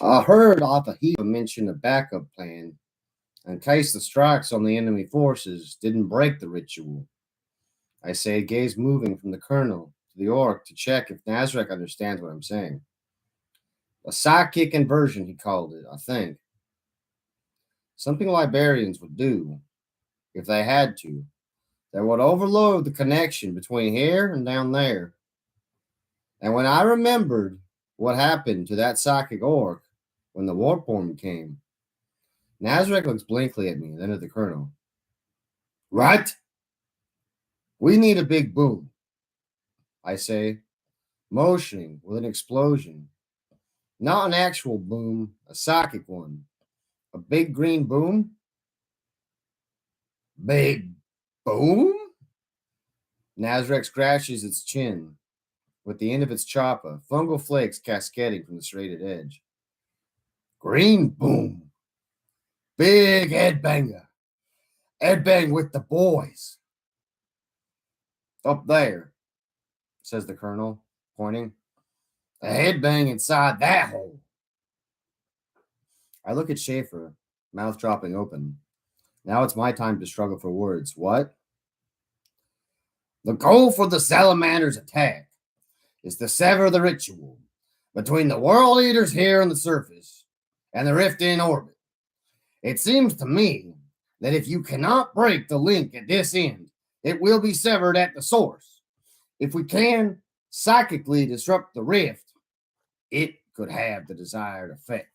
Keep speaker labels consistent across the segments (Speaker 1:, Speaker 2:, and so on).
Speaker 1: I heard Alpha mention a backup plan in case the strikes on the enemy forces didn't break the ritual. I say, gaze moving from the colonel to the orc to check if Nazarek understands what I'm saying. A sidekick inversion, he called it, I think. Something librarians would do if they had to. They would overload the connection between here and down there. And when I remembered what happened to that psychic orc when the warp worm came, Nazarek looks blankly at me, then at the colonel. Right? We need a big boom, I say, motioning with an explosion. Not an actual boom, a psychic one. A big green boom? Big boom? Nazarek scratches its chin with the end of its choppa, fungal flakes cascading from the serrated edge. Green boom. Big headbanger. Headbang with the boys. Up there, says the colonel, pointing. A headbang inside that hole. I look at Schaefer, mouth dropping open. Now it's my time to struggle for words. What? The goal for the salamander's attack is to sever the ritual between the world eaters here on the surface and the rift in orbit. It seems to me that if you cannot break the link at this end, it will be severed at the source. If we can psychically disrupt the rift, it could have the desired effect.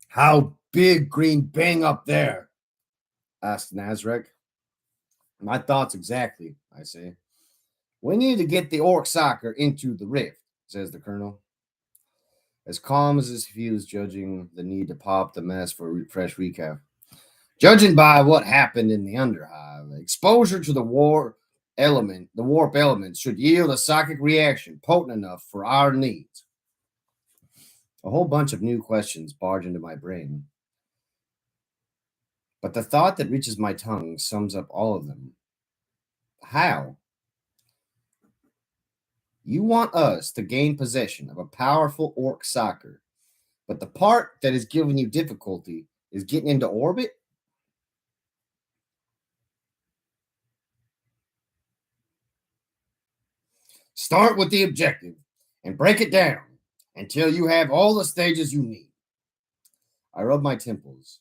Speaker 1: How big green bang up there? Asked Nazarek. My thoughts exactly, I say. We need to get the orc soccer into the rift, says the colonel. As calm as his fuse, judging the need to pop the mess for a fresh recap. Judging by what happened in the Underhive, exposure to the warp element should yield a psychic reaction potent enough for our needs. A whole bunch of new questions barge into my brain. But the thought that reaches my tongue sums up all of them. How? You want us to gain possession of a powerful orc soccer, but the part that is giving you difficulty is getting into orbit? Start with the objective and break it down until you have all the stages you need. I rub my temples,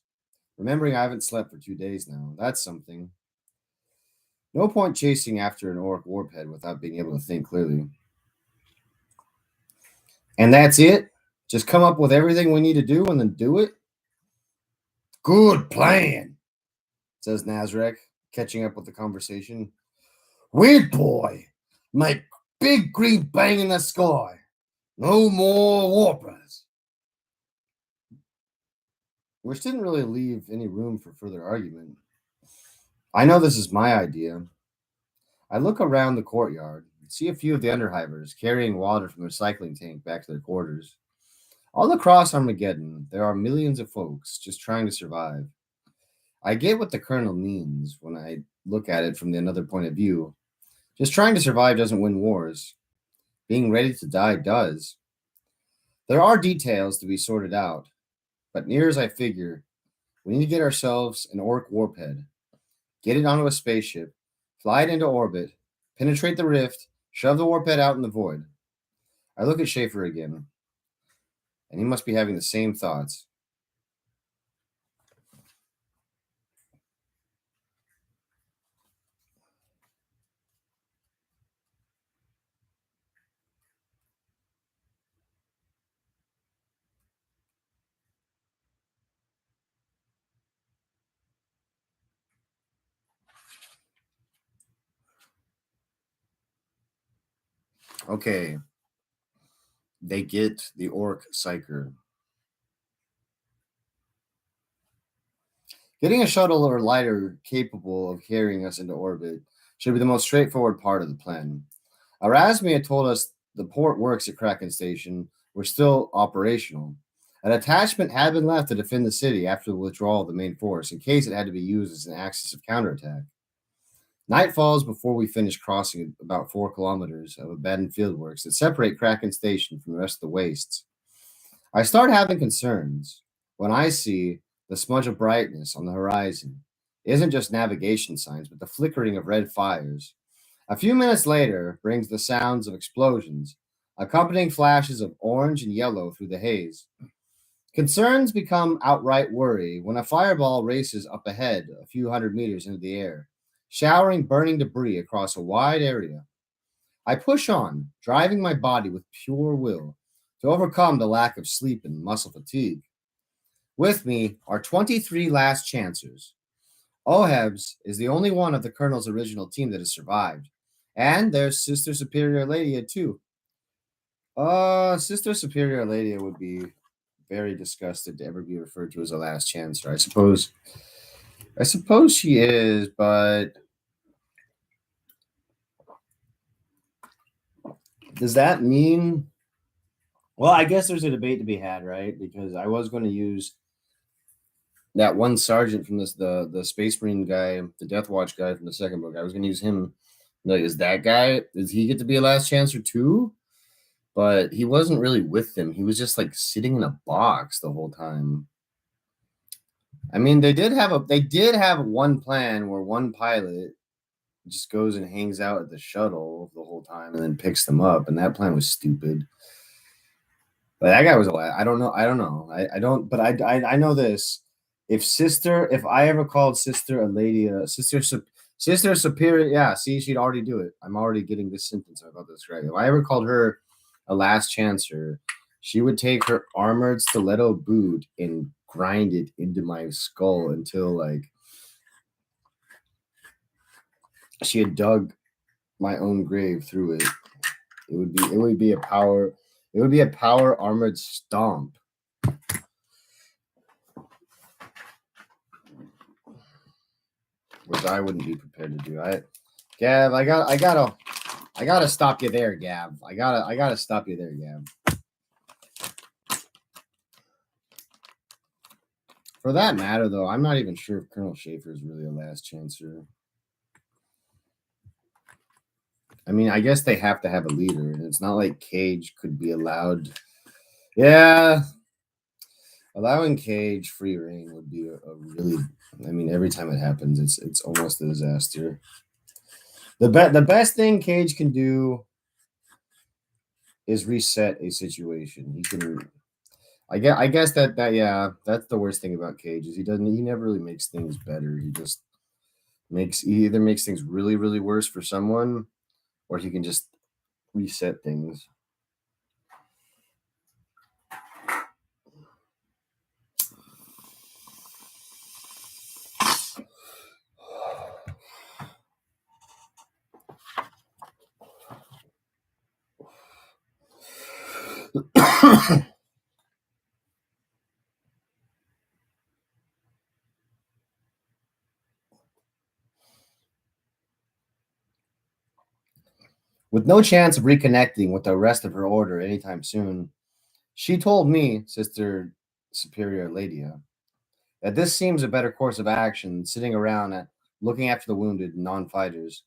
Speaker 1: remembering I haven't slept for 2 days now. That's something. No point chasing after an orc warphead without being able to think clearly. And that's it? Just come up with everything we need to do and then do it? Good plan, says Nazarek, catching up with the conversation. Weird boy, make big green bang in the sky. No more warpers. Which didn't really leave any room for further argument. I know this is my idea. I look around the courtyard and see a few of the underhivers carrying water from their recycling tank back to their quarters. All across Armageddon, there are millions of folks just trying to survive. I get what the colonel means when I look at it from another point of view. Just trying to survive doesn't win wars. Being ready to die does. There are details to be sorted out, but near as I figure, we need to get ourselves an orc warphead, get it onto a spaceship, fly it into orbit, penetrate the rift, shove the warphead out in the void. I look at Schaefer again, and he must be having the same thoughts. Okay, they get the orc psyker. Getting a shuttle or lighter capable of carrying us into orbit should be the most straightforward part of the plan. Erasmia told us the port works at Kraken Station were still operational. An attachment had been left to defend the city after the withdrawal of the main force, in case it had to be used as an axis of counterattack. Night falls before we finish crossing about 4 kilometers of abandoned fieldworks that separate Kraken Station from the rest of the wastes. I start having concerns when I see the smudge of brightness on the horizon. It isn't just navigation signs, but the flickering of red fires. A few minutes later brings the sounds of explosions, accompanying flashes of orange and yellow through the haze. Concerns become outright worry when a fireball races up ahead a few hundred meters into the air, showering burning debris across a wide area. I push on, driving my body with pure will to overcome the lack of sleep and muscle fatigue. With me are 23 last chancers. Ohebs is the only one of the colonel's original team that has survived. And there's Sister Superior Ladia too. Sister Superior Ladia would be very disgusted to ever be referred to as a last chancer. I suppose she is, but does that mean? Well, I guess there's a debate to be had, right? Because I was going to use that one sergeant from the Space Marine guy, the Death Watch guy from the second book. I was going to use him. Like, is that guy? Does he get to be a last chancer too? But he wasn't really with them. He was just like sitting in a box the whole time. I mean, they did have one plan where one pilot just goes and hangs out at the shuttle the whole time and then picks them up, and that plan was stupid. But that guy was I don't know. I don't. But I know this. If I ever called Sister a lady, Sister Superior, yeah. See, she'd already do it. I'm already getting this sentence about this right. If I ever called her a last chancer, she would take her armored stiletto boot and grind it into my skull until like she had dug my own grave through it. It would be a power armored stomp. Which I wouldn't be prepared to do. Gav, I gotta stop you there, Gav. I gotta stop you there, Gav. For that matter, though, I'm not even sure if Colonel Schaefer is really a last chancer. I mean, I guess they have to have a leader, and it's not like Kage could be allowed. Yeah, allowing Kage free reign would be a really. I mean, every time it happens, it's almost a disaster. The best thing Kage can do is reset a situation. He can. I guess that yeah, that's the worst thing about Kage is he never really makes things better. He just he either makes things really, really worse for someone, or he can just reset things. With no chance of reconnecting with the rest of her order anytime soon, she told me, Sister Superior Ladia, that this seems a better course of action than sitting around looking after the wounded non-fighters.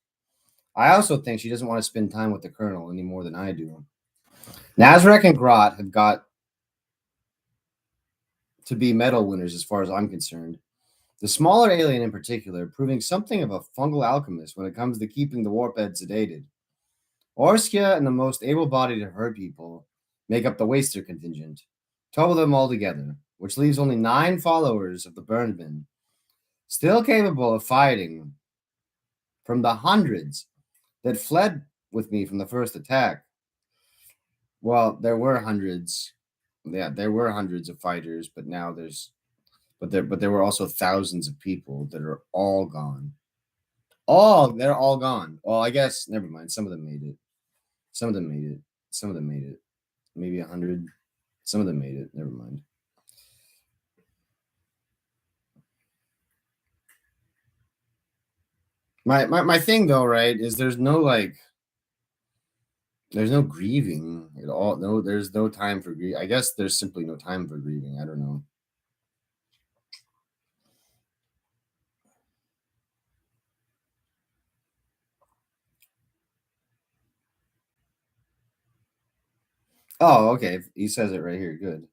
Speaker 1: I also think she doesn't want to spend time with the colonel any more than I do. Nazarek and Grot have got to be medal winners as far as I'm concerned. The smaller alien in particular proving something of a fungal alchemist when it comes to keeping the warped sedated. Orskia and the most able-bodied of her people make up the Waster contingent, 12 of them altogether, which leaves only 9 followers of the Burnedmen, still capable of fighting from the hundreds that fled with me from the first attack. Well, there were hundreds. Yeah, there were hundreds of fighters, but now there were also thousands of people that are all gone. They're all gone. Well, I guess never mind. Some of them made it. Some of them made it. Maybe 100. Some of them made it. Never mind. My thing though, right, is there's no like There's no grieving at all. No, there's no time for grief. I guess there's simply no time for grieving. I don't know. Oh, okay. He says it right here. Good.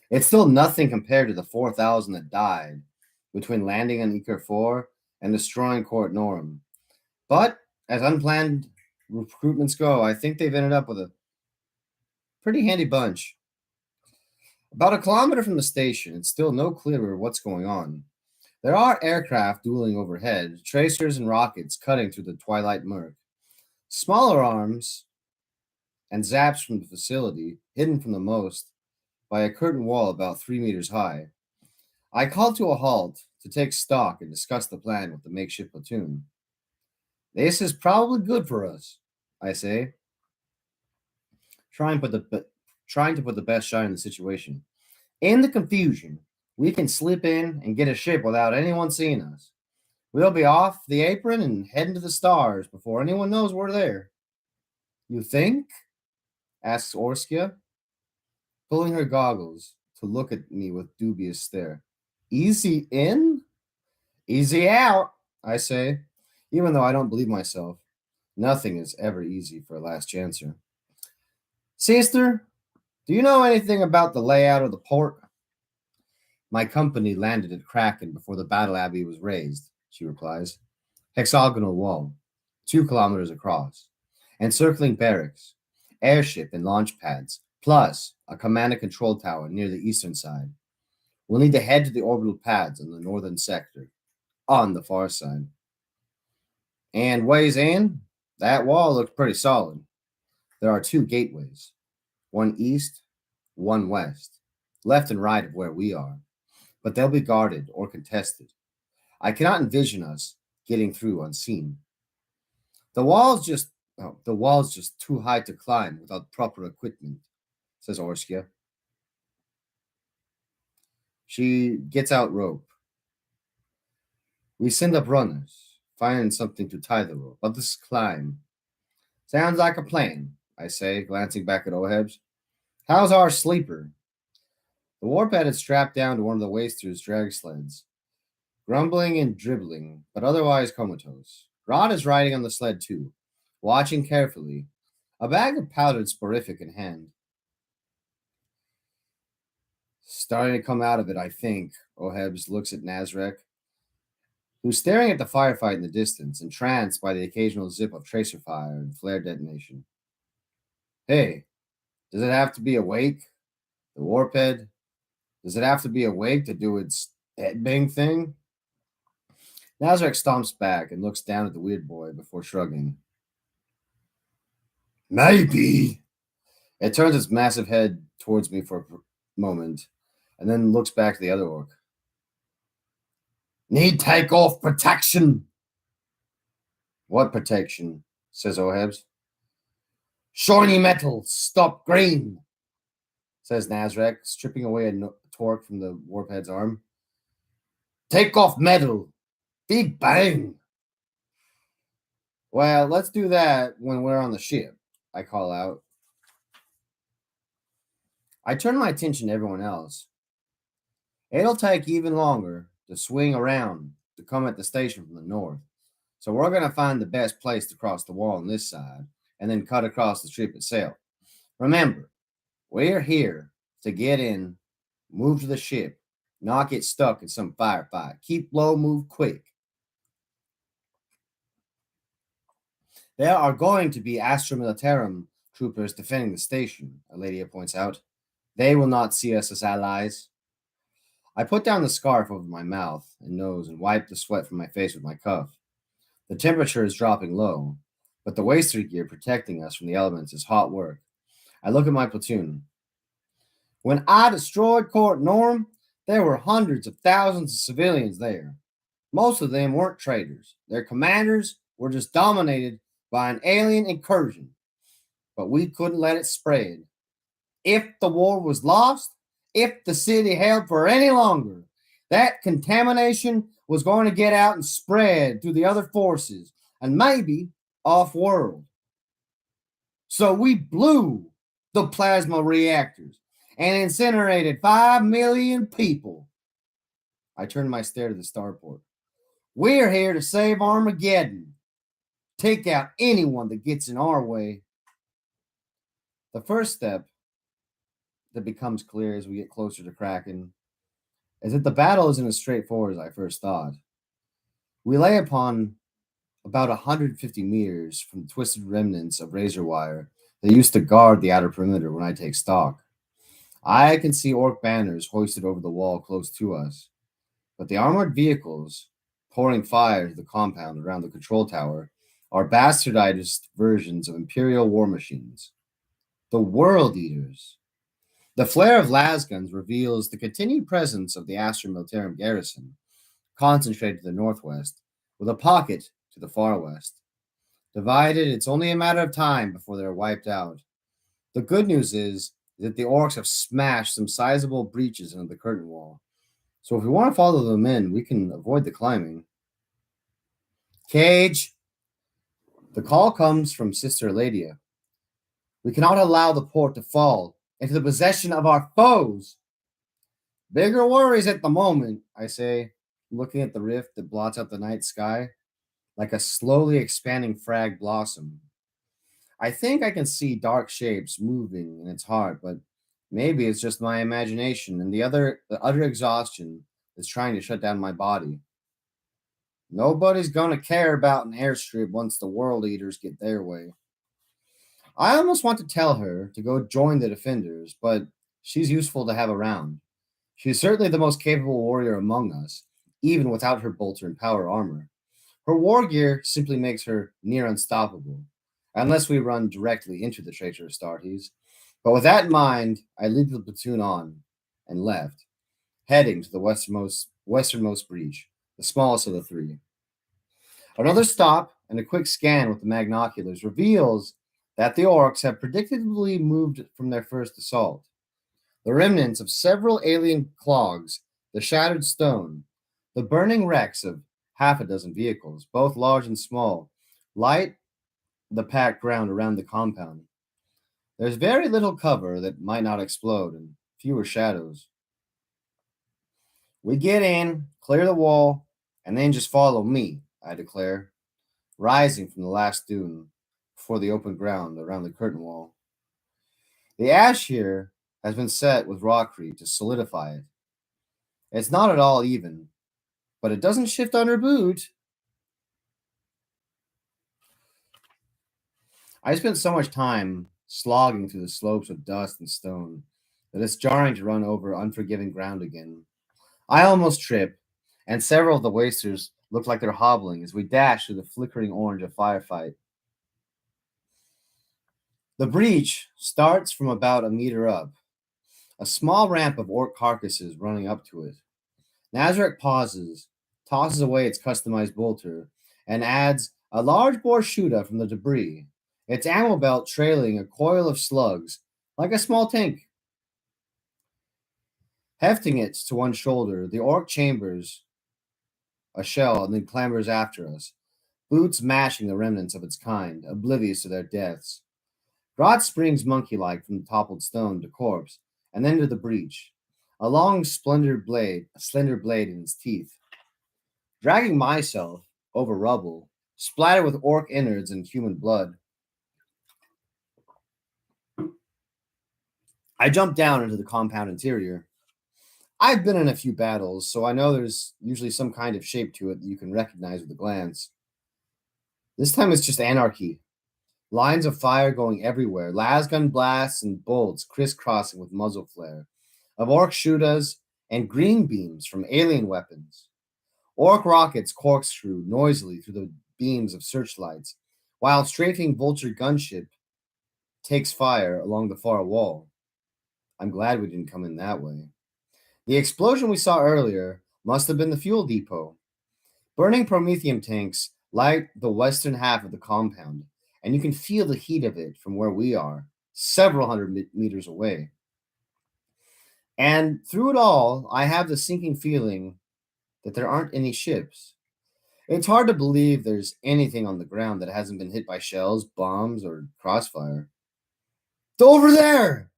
Speaker 1: It's still nothing compared to the 4,000 that died between landing on Eker 4 and destroying Court Norm. But as unplanned recruitments go, I think they've ended up with a pretty handy bunch. About a kilometer from the station, it's still no clearer what's going on. There are aircraft dueling overhead, tracers and rockets cutting through the twilight murk. Smaller arms and zaps from the facility, hidden from the most by a curtain wall about 3 meters high. I called to a halt to take stock and discuss the plan with the makeshift platoon. This is probably good for us, I say, trying, put the, trying to put the best shot in the situation. In the confusion, we can slip in and get a ship without anyone seeing us. We'll be off the apron and heading to the stars before anyone knows we're there. You think? Asks Orskia, pulling her goggles to look at me with dubious stare. Easy in? Easy out, I say, even though I don't believe myself. Nothing is ever easy for a last chancer. Sister, do you know anything about the layout of the port? My company landed at Kraken before the battle abbey was raised, she replies. Hexagonal wall, 2 kilometers across, encircling barracks, airship and launch pads, plus a command and control tower near the eastern side. We'll need to head to the orbital pads in the northern sector, on the far side. And ways in, that wall looks pretty solid. There are 2 gateways, one east, one west, left and right of where we are, but they'll be guarded or contested. I cannot envision us getting through unseen. The wall's just too high to climb without proper equipment, says Orskia. She gets out rope. We send up runners, find something to tie the rope, but this climb. Sounds like a plan, I say, glancing back at Ohebs. How's our sleeper? The warp had strapped down to one of the waster's drag sleds, grumbling and dribbling, but otherwise comatose. Rod is riding on the sled too, watching carefully, a bag of powdered sporific in hand. Starting to come out of it, I think. Ohebs looks at Nazarek, who's staring at the firefight in the distance, entranced by the occasional zip of tracer fire and flare detonation. Hey, does it have to be awake? The warp head? Does it have to be awake to do its headbang thing? Nazarek stomps back and looks down at the weird boy before shrugging. Maybe. It turns its massive head towards me for a moment, and then looks back to the other orc. Need takeoff protection. What protection? Says Ohebs. Shiny metal, stop green, says Nazarek, stripping away a torque from the warphead's arm. Take off metal. Big bang. Well, let's do that when we're on the ship, I call out. I turn my attention to everyone else. It'll take even longer to swing around to come at the station from the north. So we're going to find the best place to cross the wall on this side and then cut across the strip itself. Remember, we're here to get in, move to the ship, not get stuck in some firefight. Keep low, move quick. There are going to be Astra Militarum troopers defending the station, Eladia points out. They will not see us as allies. I put down the scarf over my mouth and nose and wipe the sweat from my face with my cuff. The temperature is dropping low, but the waster gear protecting us from the elements is hot work. I look at my platoon. When I destroyed Court Norm, there were hundreds of thousands of civilians there. Most of them weren't traitors. Their commanders were just dominated by an alien incursion, but we couldn't let it spread. If the war was lost, if the city held for any longer, that contamination was going to get out and spread to the other forces and maybe off-world. So we blew the plasma reactors and incinerated 5 million people. I turned my stare to the starport. We're here to save Armageddon. Take out anyone that gets in our way. The first step that becomes clear as we get closer to Kraken is that the battle isn't as straightforward as I first thought. We lay upon about 150 meters from the twisted remnants of razor wire that used to guard the outer perimeter when I take stock. I can see orc banners hoisted over the wall close to us, but the armored vehicles pouring fire to the compound around the control tower are bastardized versions of Imperial war machines. The World Eaters. The flare of lasguns reveals the continued presence of the Astra Militarum garrison, concentrated to the northwest, with a pocket to the far west. Divided, it's only a matter of time before they're wiped out. The good news is that the orcs have smashed some sizable breaches into the curtain wall. So if we want to follow them in, we can avoid the climbing. Kage! The call comes from Sister Ladia. We cannot allow the port to fall into the possession of our foes. Bigger worries at the moment, I say, looking at the rift that blots out the night sky like a slowly expanding frag blossom. I think I can see dark shapes moving in its heart, but maybe it's just my imagination and the utter exhaustion that's trying to shut down my body. Nobody's gonna care about an airstrip once the world eaters get their way. I almost want to tell her to go join the defenders, but she's useful to have around. She's certainly the most capable warrior among us, even without her bolter and power armor. Her war gear simply makes her near unstoppable, unless we run directly into the traitor Astartes. But with that in mind, I lead the platoon on and left, heading to the westernmost breach, the smallest of the three. Another stop and a quick scan with the magnoculars reveals that the orcs have predictably moved from their first assault. The remnants of several alien clogs, the shattered stone, the burning wrecks of half a dozen vehicles, both large and small, light the packed ground around the compound. There's very little cover that might not explode and fewer shadows. We get in, clear the wall, and then just follow me, I declare, rising from the last dune before the open ground around the curtain wall. The ash here has been set with rockcrete to solidify it. It's not at all even, but it doesn't shift under boot. I spent so much time slogging through the slopes of dust and stone that it's jarring to run over unforgiving ground again. I almost trip, and several of the wasters look like they're hobbling as we dash through the flickering orange of firefight. The breach starts from about a meter up, a small ramp of orc carcasses running up to it. Nazarek pauses, tosses away its customized bolter, and adds a large bore shooter from the debris, its ammo belt trailing a coil of slugs like a small tank. Hefting it to one shoulder, the orc chambers a shell and then clambers after us, boots mashing the remnants of its kind, oblivious to their deaths. Grot springs monkey like from the toppled stone to corpse, and then to the breach, a long, slender blade in its teeth. Dragging myself over rubble, splattered with orc innards and human blood, I jump down into the compound interior. I've been in a few battles, so I know there's usually some kind of shape to it that you can recognize with a glance. This time it's just anarchy. Lines of fire going everywhere, lasgun blasts and bolts crisscrossing with muzzle flare, of orc shooters and green beams from alien weapons. Orc rockets corkscrew noisily through the beams of searchlights, while strafing vulture gunship takes fire along the far wall. I'm glad we didn't come in that way. The explosion we saw earlier must have been the fuel depot. Burning promethium tanks light the western half of the compound, and you can feel the heat of it from where we are, several hundred meters away. And through it all, I have the sinking feeling that there aren't any ships. It's hard to believe there's anything on the ground that hasn't been hit by shells, bombs, or crossfire. Over there!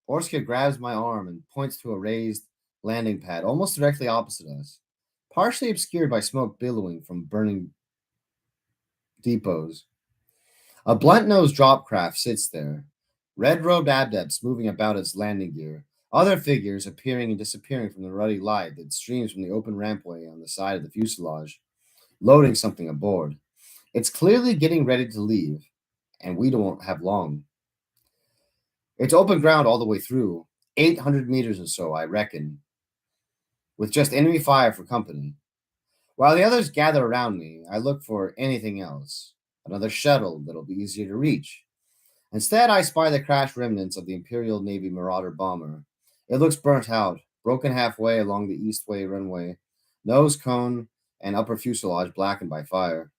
Speaker 1: Orska grabs my arm and points to a raised landing pad almost directly opposite us, partially obscured by smoke billowing from burning depots. A blunt-nosed drop craft sits there, red-robed adepts moving about its landing gear, other figures appearing and disappearing from the ruddy light that streams from the open rampway on the side of the fuselage, loading something aboard. It's clearly getting ready to leave, and we don't have long. It's open ground all the way through, 800 meters or so, I reckon, with just enemy fire for company. While the others gather around me, I look for anything else, another shuttle that'll be easier to reach. Instead, I spy the crashed remnants of the Imperial Navy Marauder bomber. It looks burnt out, broken halfway along the eastway runway, nose cone and upper fuselage blackened by fire.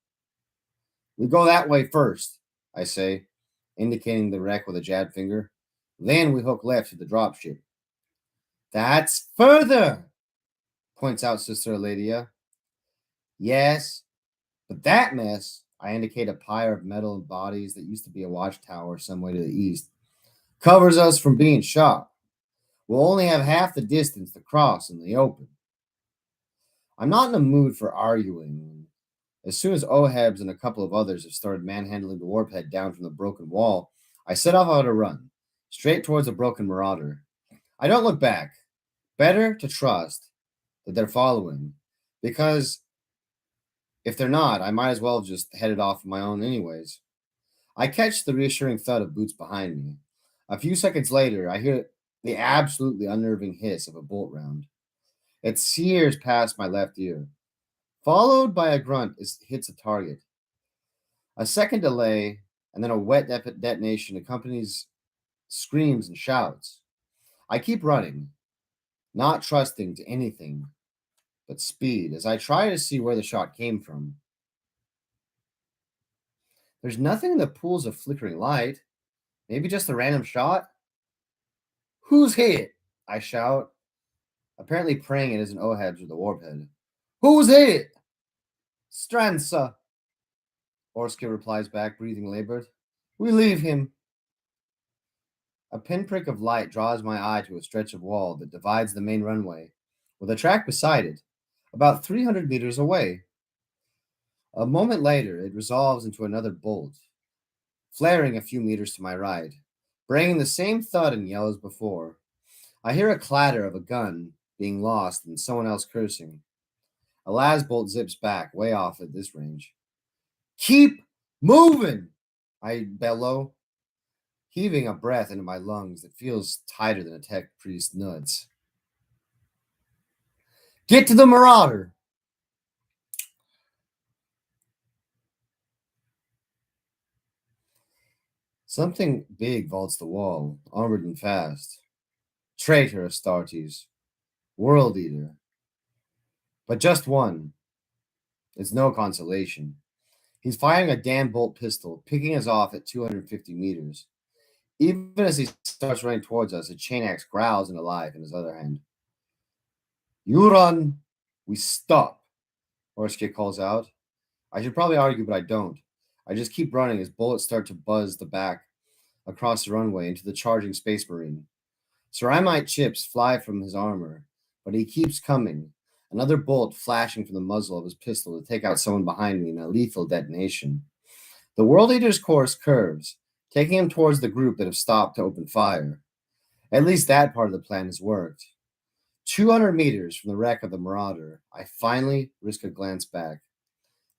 Speaker 1: We go that way first, I say, indicating the wreck with a jabbed finger. Then we hook left to the dropship. That's further, points out Sister Eladia. Yes, but that mess, I indicate a pyre of metal bodies that used to be a watchtower some way to the east, covers us from being shot. We'll only have half the distance to cross in the open. I'm not in the mood for arguing. As soon as Ohebs and a couple of others have started manhandling the warp head down from the broken wall, I set off on a run, straight towards the broken marauder. I don't look back. Better to trust that they're following, because if they're not, I might as well have just headed off on my own anyways. I catch the reassuring thud of boots behind me. A few seconds later, I hear the absolutely unnerving hiss of a bolt round. It sears past my left ear, followed by a grunt as it hits a target. A second delay, and then a wet detonation accompanies screams and shouts. I keep running, not trusting to anything but speed as I try to see where the shot came from. There's nothing in the pools of flickering light. Maybe just a random shot? Who's hit? I shout, apparently praying it isn't Ohebs or the warphead. Who's hit? Stransa, Orska replies back, breathing labored. We leave him. A pinprick of light draws my eye to a stretch of wall that divides the main runway, with a track beside it, about 300 meters away. A moment later, it resolves into another bolt, flaring a few meters to my right, bringing the same thud and yell as before. I hear a clatter of a gun being lost and someone else cursing. A las bolt zips back, way off at this range. Keep moving, I bellow, heaving a breath into my lungs that feels tighter than a tech priest's nuts. Get to the Marauder! Something big vaults the wall, armored and fast. Traitor Astartes, World Eater. But just one. It's no consolation. He's firing a damn bolt pistol, picking us off at 250 meters. Even as he starts running towards us, a chain axe growls into life in his other hand. You run, we stop, Orska calls out. I should probably argue, but I don't. I just keep running as bullets start to buzz the back across the runway into the charging space marine. Ceramite chips fly from his armor, but he keeps coming, another bolt flashing from the muzzle of his pistol to take out someone behind me in a lethal detonation. The World Eater's course curves, taking him towards the group that have stopped to open fire. At least that part of the plan has worked. 200 meters from the wreck of the Marauder, I finally risk a glance back.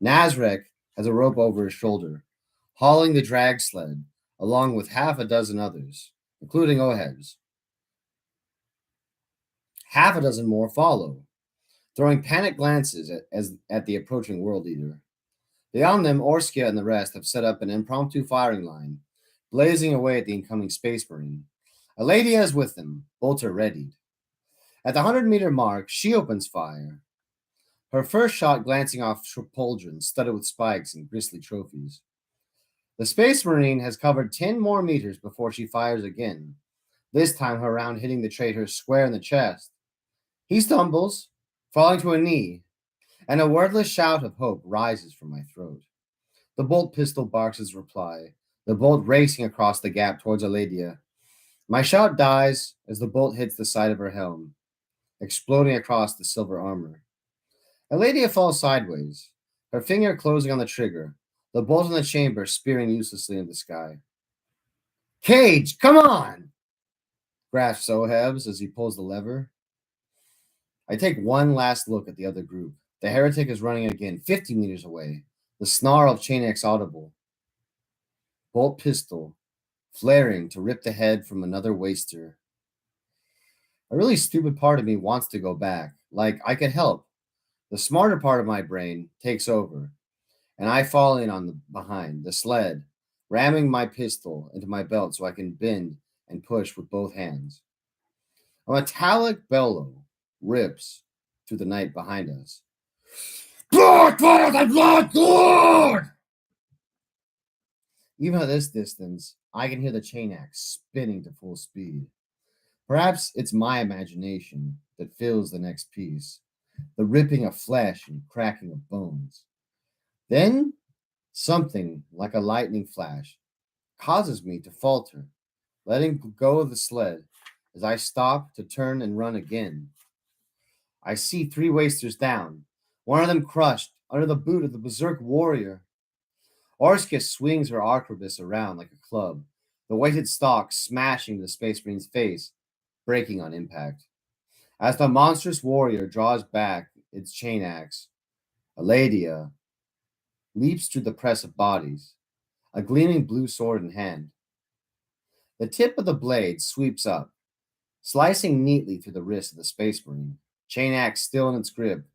Speaker 1: Nazrek has a rope over his shoulder, hauling the drag sled, along with half a dozen others, including Ohebs. Half a dozen more follow, throwing panicked glances at the approaching World Eater. Beyond them, Orska and the rest have set up an impromptu firing line, blazing away at the incoming space marine. Eladia is with them, bolter readied. At the 100-meter mark, she opens fire, her first shot glancing off pauldrons studded with spikes and grisly trophies. The Space Marine has covered 10 more meters before she fires again, this time her round hitting the traitor square in the chest. He stumbles, falling to a knee, and a wordless shout of hope rises from my throat. The bolt pistol barks his reply, the bolt racing across the gap towards Aledia. My shot dies as the bolt hits the side of her helm, exploding across the silver armor. Aledia falls sideways, her finger closing on the trigger, the bolt in the chamber spearing uselessly in the sky. Kage, come on! Grasps Ohebs as he pulls the lever. I take one last look at the other group. The heretic is running again, 50 meters away, the snarl of chain X audible. Bolt pistol, flaring to rip the head from another waster. A really stupid part of me wants to go back, like I could help. The smarter part of my brain takes over, and I fall in on the behind, the sled, ramming my pistol into my belt so I can bend and push with both hands. A metallic bellow rips through the night behind us. Blood, blood, blood, blood! Even at this distance, I can hear the chain axe spinning to full speed. Perhaps it's my imagination that fills the next piece, the ripping of flesh and cracking of bones. Then, something like a lightning flash causes me to falter, letting go of the sled as I stop to turn and run again. I see 3 wasters down, one of them crushed under the boot of the berserk warrior. Orskis swings her arquebus around like a club, the weighted stalk smashing the Space Marine's face, breaking on impact. As the monstrous warrior draws back its chain axe, Aledia leaps through the press of bodies, a gleaming blue sword in hand. The tip of the blade sweeps up, slicing neatly through the wrist of the Space Marine, chain axe still in its grip.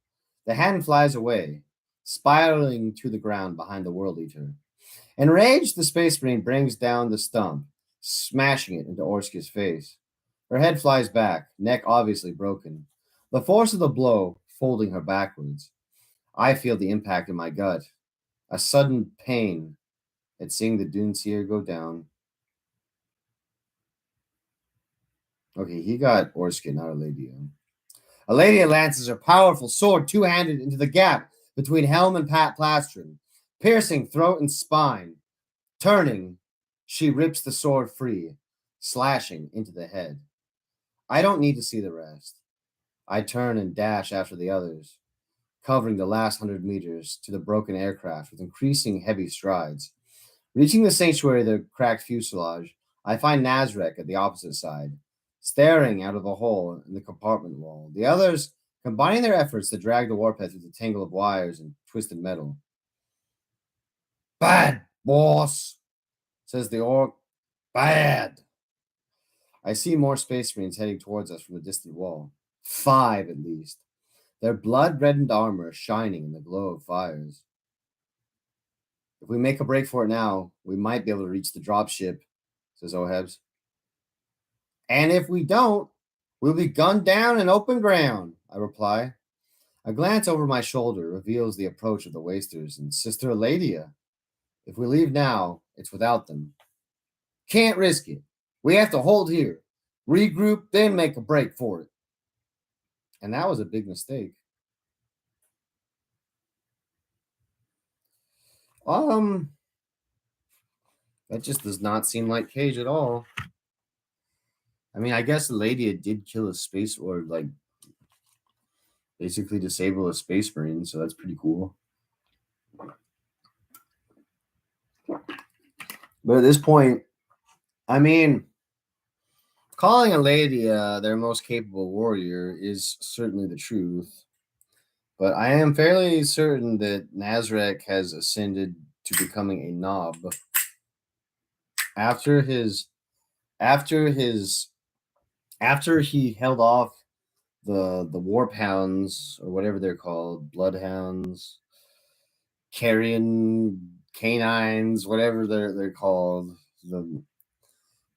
Speaker 1: The hand flies away, spiraling to the ground behind the World Eater. Enraged, the Space Marine brings down the stump, smashing it into Orska's face. Her head flies back, neck obviously broken, the force of the blow folding her backwards. I feel the impact in my gut, a sudden pain at seeing the Doomseer go down. Okay, he got Orska, not Aledia. Aledia lances her powerful sword two-handed into the gap between helm and plastron, piercing throat and spine. Turning, she rips the sword free, slashing into the head. I don't need to see the rest. I turn and dash after the others, covering the last 100 meters to the broken aircraft with increasing heavy strides. Reaching the sanctuary of the cracked fuselage, I find Nazarek at the opposite side, staring out of a hole in the compartment wall. The others combining their efforts to drag the warpath through the tangle of wires and twisted metal. Bad, boss, says the orc. Bad. I see more Space Marines heading towards us from the distant wall. 5 at least. Their blood-reddened armor shining in the glow of fires. If we make a break for it now, we might be able to reach the dropship, says Ohebs. And if we don't, we'll be gunned down in open ground, I reply. A glance over my shoulder reveals the approach of the wasters and Sister Aledia. If we leave now, it's without them. Can't risk it. We have to hold here, regroup, then make a break for it. And that was a big mistake. That just does not seem like Kage at all. I mean, I guess the lady did kill a space, or like basically disable a Space Marine, so that's pretty cool. But at this point, I mean, calling a lady their most capable warrior is certainly the truth. But I am fairly certain that Nazarek has ascended to becoming a knob. After he held off the warp hounds, or whatever they're called, bloodhounds, carrion canines, whatever they're called, the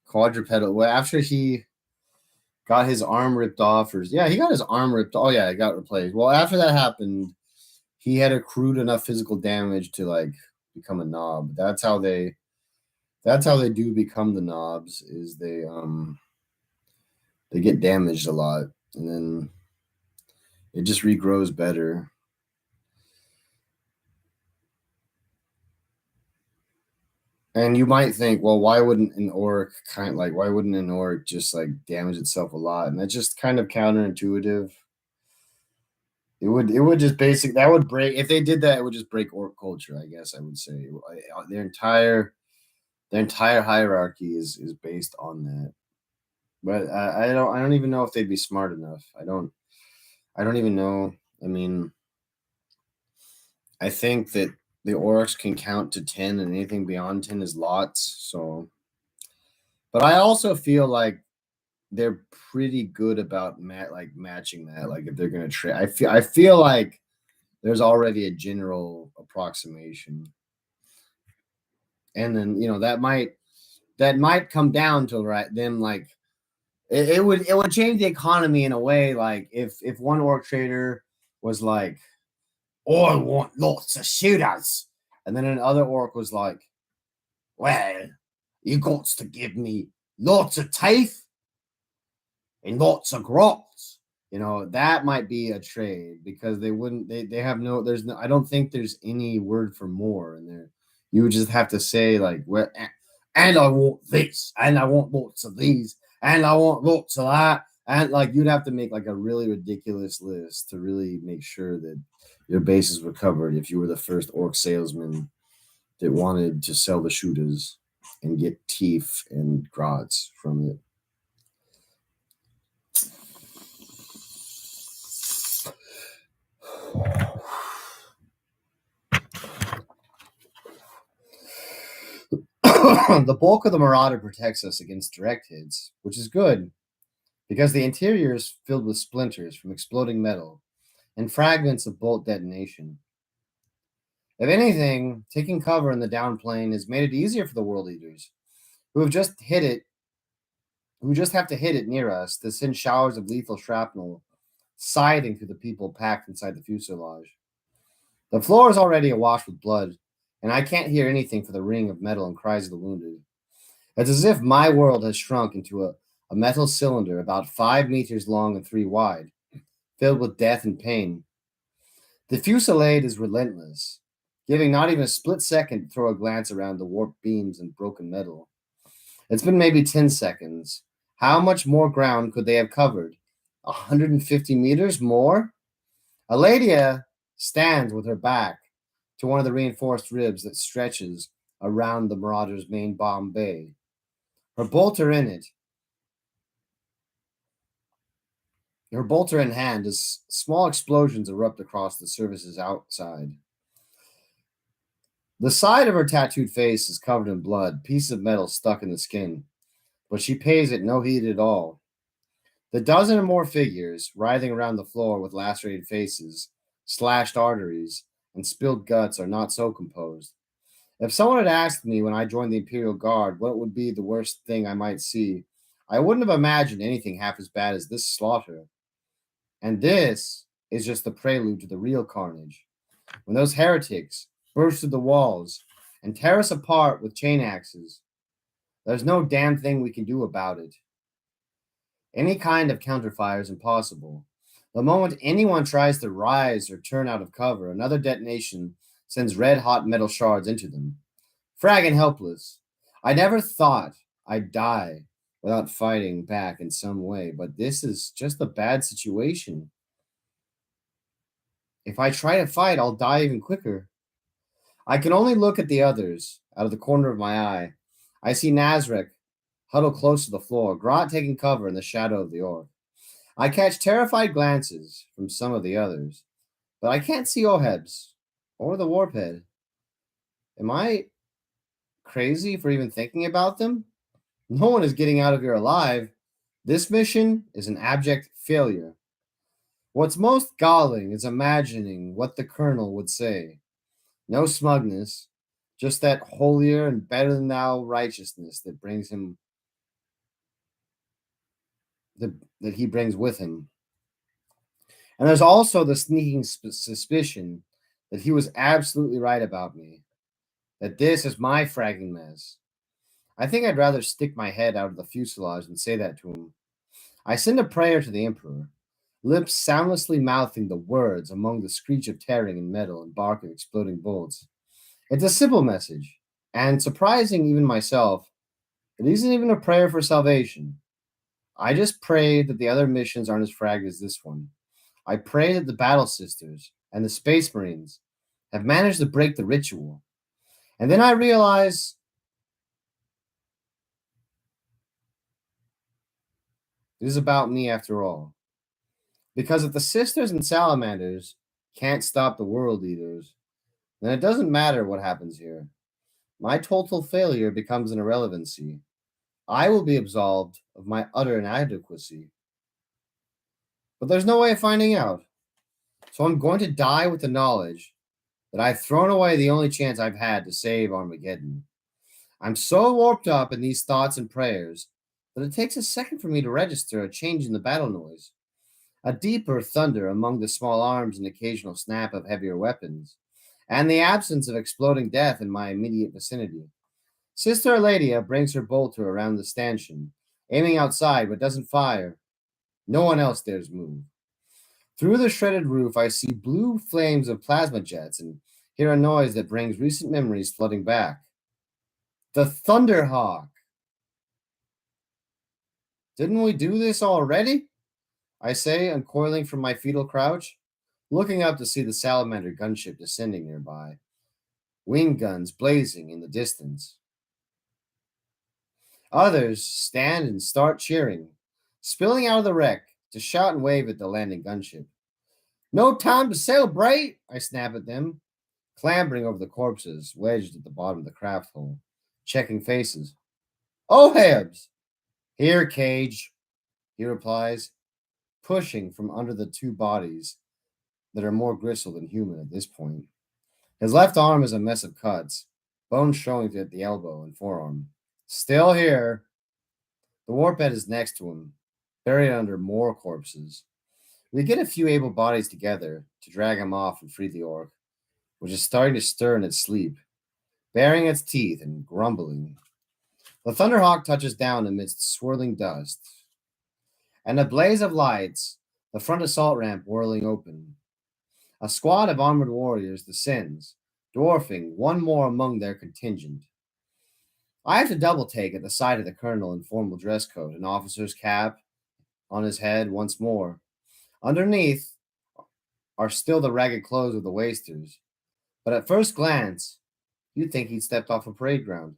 Speaker 1: quadrupedal. Well, after he got his arm ripped off, he got his arm ripped. Oh yeah, it got replaced. Well, after that happened, he had accrued enough physical damage to like become a knob. That's how they do become the knobs, is they get damaged a lot, and then it just regrows better. And you might think, well, why wouldn't an orc why wouldn't an orc just like damage itself a lot? And that's just kind of counterintuitive. It would just basic that would break if they did that. It would just break orc culture. I guess I would say their entire hierarchy is based on that. But I don't even know if they'd be smart enough. I don't even know. I mean, I think that the orcs can count to 10, and anything beyond 10 is lots. So, but I also feel like they're pretty good about matching that. Like if they're gonna trade, I feel like there's already a general approximation, and then that might come down to them like it would change the economy in a way. Like if one orc trader was like, "Oh, I want lots of shooters," and then another orc was like, "Well, you got to give me lots of teeth and lots of grots." That might be a trade because they wouldn't they have no there's no I don't think there's any word for more in there. You would just have to say like, well, and I want this, and I want lots of these, and I want lots of that. And like you'd have to make like a really ridiculous list to really make sure that your bases were covered if you were the first orc salesman that wanted to sell the shooters and get teeth and grots from it. The bulk of the Marauder protects us against direct hits, which is good because the interior is filled with splinters from exploding metal and fragments of bolt detonation. If anything, taking cover in the downplane has made it easier for the world eaters, who have just hit it, who just have to hit it near us to send showers of lethal shrapnel scything through the people packed inside the fuselage. The floor is already awash with blood, and I can't hear anything for the ring of metal and cries of the wounded. It's as if my world has shrunk into a metal cylinder about 5 meters long and 3 wide, filled with death and pain. The fusillade is relentless, giving not even a split second to throw a glance around the warped beams and broken metal. It's been maybe 10 seconds. How much more ground could they have covered? 150 meters more? Aladia stands with her back to one of the reinforced ribs that stretches around the Marauder's main bomb bay. Her bolter in it. Her bolter in hand as small explosions erupt across the surfaces outside. The side of her tattooed face is covered in blood, pieces of metal stuck in the skin, but she pays it no heed at all. The dozen or more figures writhing around the floor with lacerated faces, slashed arteries, and spilled guts are not so composed. If someone had asked me when I joined the Imperial Guard what would be the worst thing I might see, I wouldn't have imagined anything half as bad as this slaughter. And this is just the prelude to the real carnage. When those heretics burst through the walls and tear us apart with chain axes, there's no damn thing we can do about it. Any kind of counterfire is impossible. The moment anyone tries to rise or turn out of cover, another detonation sends red hot metal shards into them. Fragging helpless. I never thought I'd die without fighting back in some way, but this is just a bad situation. If I try to fight, I'll die even quicker. I can only look at the others out of the corner of my eye. I see Nazarek huddled close to the floor, Grot taking cover in the shadow of the orc. I catch terrified glances from some of the others, but I can't see Ohebs or the Warphead. Am I crazy for even thinking about them? No one is getting out of here alive. This mission is an abject failure. What's most galling is imagining what the colonel would say. No smugness, just that holier and better than thou righteousness that brings him that he brings with him. And there's also the sneaking suspicion that he was absolutely right about me, that this is my fragging mess. I think I'd rather stick my head out of the fuselage and say that to him. I send a prayer to the Emperor, lips soundlessly mouthing the words among the screech of tearing in metal and bark of exploding bullets. It's a simple message, And surprising even myself, it isn't even a prayer for salvation. I just pray that the other missions aren't as fragged as this one. I pray that the Battle Sisters and the Space Marines have managed to break the ritual. And then I realize it is about me after all. Because if the Sisters and Salamanders can't stop the World Eaters, then it doesn't matter what happens here. My total failure becomes an irrelevancy. I will be absolved of my utter inadequacy. But there's no way of finding out. So I'm going to die with the knowledge that I've thrown away the only chance I've had to save Armageddon. I'm so warped up in these thoughts and prayers that it takes a second for me to register a change in the battle noise, a deeper thunder among the small arms and occasional snap of heavier weapons, and the absence of exploding death in my immediate vicinity. Sister Eladia brings her bolter around the stanchion, aiming outside but doesn't fire. No one else dares move. Through the shredded roof, I see blue flames of plasma jets and hear a noise that brings recent memories flooding back. The Thunderhawk! Didn't we do this already? I say, uncoiling from my fetal crouch, looking up to see the Salamander gunship descending nearby, wing guns blazing in the distance. Others stand and start cheering, spilling out of the wreck to shout and wave at the landing gunship. No time to celebrate, I snap at them, clambering over the corpses wedged at the bottom of the craft hole, checking faces. Oh, Hebs! Here, Kage, he replies, pushing from under the two bodies that are more gristle than human at this point. His left arm is a mess of cuts, bones showing at the elbow and forearm. Still here. The warp bed is next to him, buried under more corpses. We get a few able bodies together to drag him off and free the orc, which is starting to stir in its sleep, baring its teeth and grumbling. The Thunderhawk touches down amidst swirling dust, and a blaze of lights, the front assault ramp whirling open. A squad of armored warriors descends, dwarfing one more among their contingent. I have to double take at the sight of the colonel in formal dress coat and officer's cap on his head once more. Underneath are still the ragged clothes of the wasters, but at first glance, you'd think he'd stepped off a parade ground.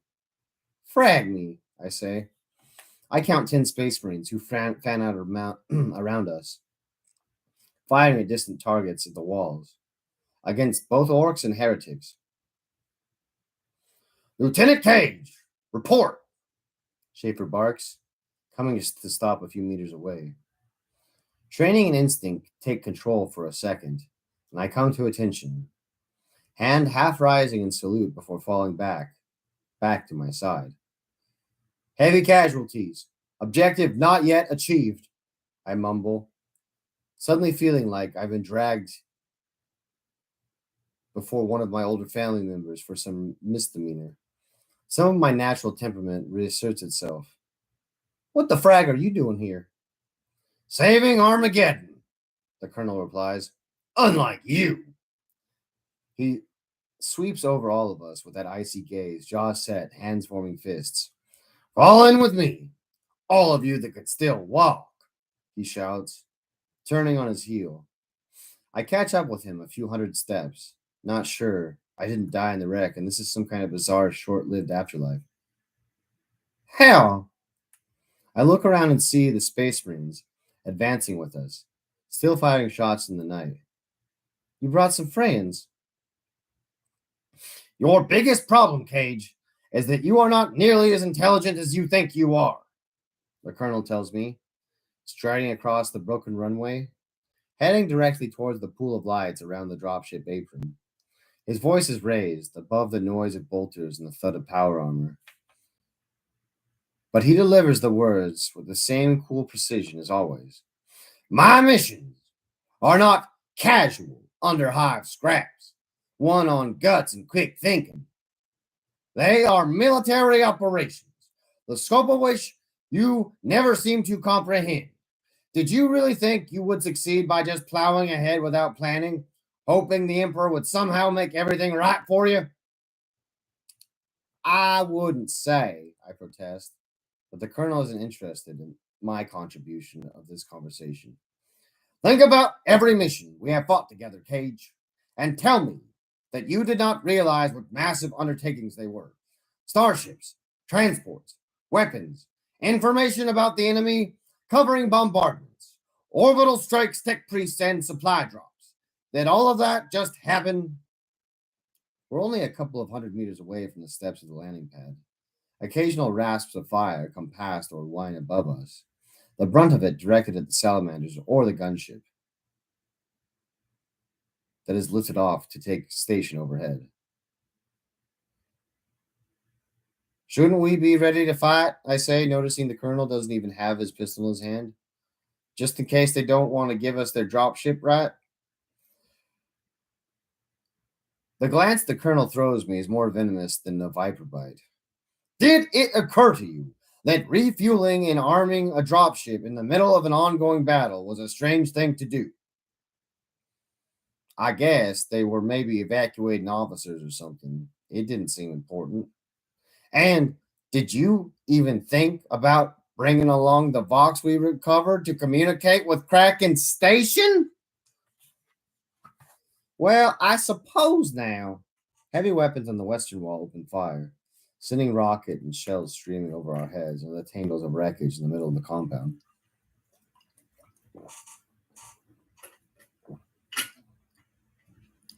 Speaker 1: Frag me, I say. I count 10 space marines who fan out around us, firing at distant targets at the walls, against both orcs and heretics. Lieutenant Kage, report, Schaefer barks, coming to stop a few meters away. Training and instinct take control for a second, and I come to attention, hand half rising in salute before falling back to my side. Heavy casualties. Objective not yet achieved, I mumble, suddenly feeling like I've been dragged before one of my older family members for some misdemeanor. Some of my natural temperament reasserts itself. What the frag are you doing here? Saving Armageddon, the colonel replies. Unlike you. He sweeps over all of us with that icy gaze, jaws set, hands forming fists. Fall in with me, all of you that could still walk, he shouts, turning on his heel. I catch up with him a few hundred steps, not sure I didn't die in the wreck and this is some kind of bizarre, short-lived afterlife. Hell! I look around and see the Space Marines advancing with us, still firing shots in the night. You brought some friends. Your biggest problem, Kage, is that you are not nearly as intelligent as you think you are, the colonel tells me, striding across the broken runway, heading directly towards the pool of lights around the dropship apron. His voice is raised above the noise of bolters and the thud of power armor. But he delivers the words with the same cool precision as always. My missions are not casual underhive scraps, one on guts and quick thinking. They are military operations, the scope of which you never seem to comprehend. Did you really think you would succeed by just plowing ahead without planning, hoping the Emperor would somehow make everything right for you? I wouldn't say, I protest, but the colonel isn't interested in my contribution of this conversation. Think about every mission we have fought together, Kage, and tell me that you did not realize what massive undertakings they were. Starships, transports, weapons, information about the enemy, covering bombardments, orbital strikes, tech priests, and supply drops. Did all of that just happen? We're only a couple of 100 meters away from the steps of the landing pad. Occasional rasps of fire come past or whine above us, the brunt of it directed at the salamanders or the gunship that is lifted off to take station overhead. Shouldn't we be ready to fight? I say, noticing the colonel doesn't even have his pistol in his hand, just in case they don't want to give us their dropship right. The glance the colonel throws me is more venomous than the viper bite. Did it occur to you that refueling and arming a dropship in the middle of an ongoing battle was a strange thing to do? I guess they were maybe evacuating officers or something. It didn't seem important. And did you even think about bringing along the Vox we recovered to communicate with Kraken Station? Well, I suppose now. Heavy weapons on the western wall open fire, sending rocket and shells streaming over our heads and the tangles of wreckage in the middle of the compound.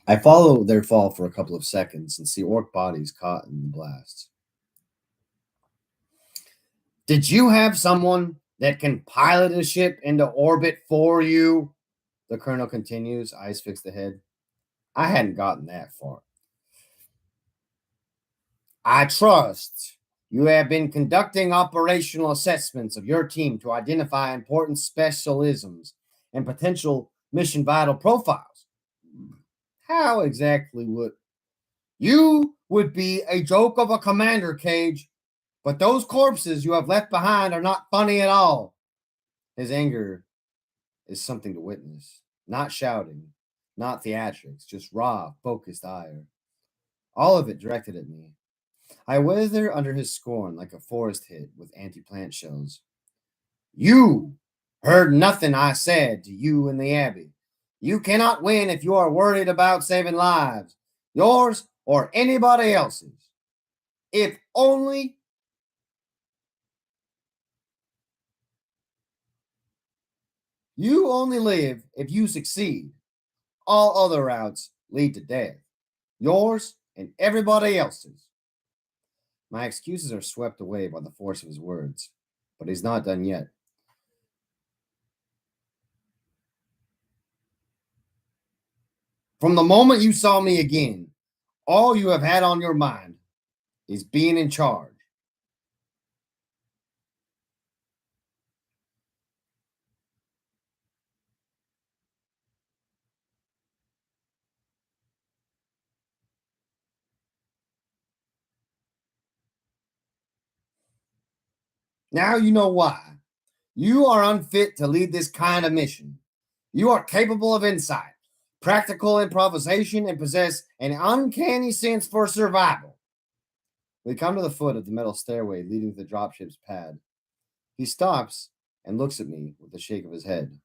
Speaker 1: I follow their fall for a couple of seconds and see orc bodies caught in the blasts. Did you have someone that can pilot a ship into orbit for you? The colonel continues, eyes fixed ahead. I hadn't gotten that far. I trust you have been conducting operational assessments of your team to identify important specialisms and potential mission vital profiles. How exactly would you would be a joke of a commander, Kage, but those corpses you have left behind are not funny at all. His anger is something to witness, not shouting, not theatrics, just raw, focused ire. All of it directed at me. I wither under his scorn like a forest hit with anti-plant shells. You heard nothing I said to you in the Abbey. You cannot win if you are worried about saving lives, yours or anybody else's. If only you only live if you succeed. All other routes lead to death, yours and everybody else's. My excuses are swept away by the force of his words, but he's not done yet. From the moment you saw me again, all you have had on your mind is being in charge. Now you know why. You are unfit to lead this kind of mission. You are capable of insight, practical improvisation, and possess an uncanny sense for survival. We come to the foot of the metal stairway leading to the dropship's pad. He stops and looks at me with a shake of his head.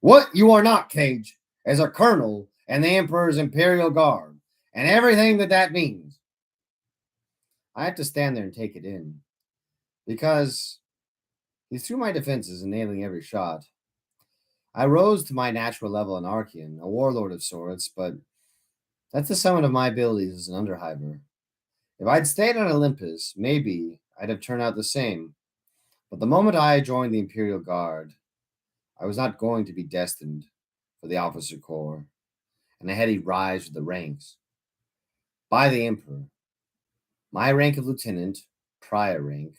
Speaker 1: What you are not, Kage, as a colonel and the Emperor's Imperial Guard, and everything that means. I have to stand there and take it in, because he's through my defenses and nailing every shot. I rose to my natural level in Archean, a warlord of sorts, but that's the summit of my abilities as an Underhiver. If I'd stayed on Olympus, maybe I'd have turned out the same. But the moment I joined the Imperial Guard, I was not going to be destined for the officer corps, and I had to rise to the ranks by the Emperor. My rank of lieutenant, prior rank,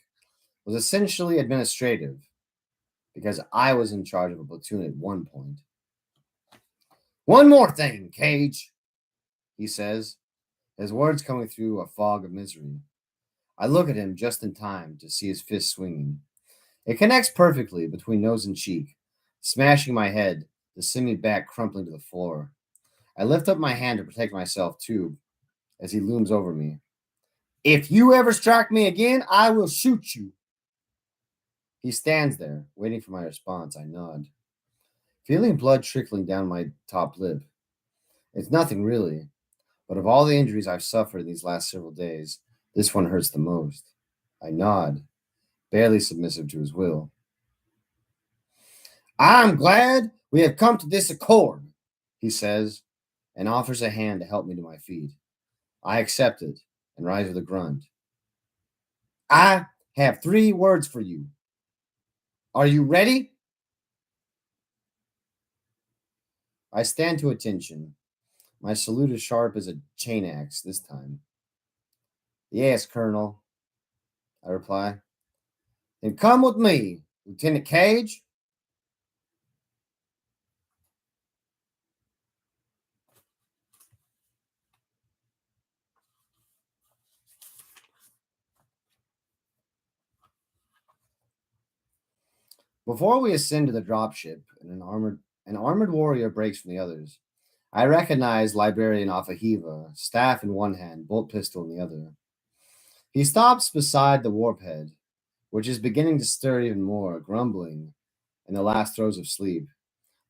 Speaker 1: was essentially administrative, because I was in charge of a platoon at one point. One more thing, Kage, he says, his words coming through a fog of misery. I look at him just in time to see his fist swinging. It connects perfectly between nose and cheek, smashing my head to send me back crumpling to the floor. I lift up my hand to protect myself, too, as he looms over me. If you ever strike me again, I will shoot you. He stands there, waiting for my response. I nod, feeling blood trickling down my top lip. It's nothing really, but of all the injuries I've suffered in these last several days, this one hurts the most. I nod, barely submissive to his will. I'm glad we have come to this accord, he says, and offers a hand to help me to my feet. I accept it and rise with a grunt. I have 3 words for you. Are you ready? I stand to attention. My salute is sharp as a chain axe this time. Yes, Colonel, I reply. Then come with me, Lieutenant Kage. Before we ascend to the dropship and an armored warrior breaks from the others, I recognize Librarian Afahiva, staff in one hand, bolt pistol in the other. He stops beside the warp head, which is beginning to stir even more, grumbling in the last throes of sleep.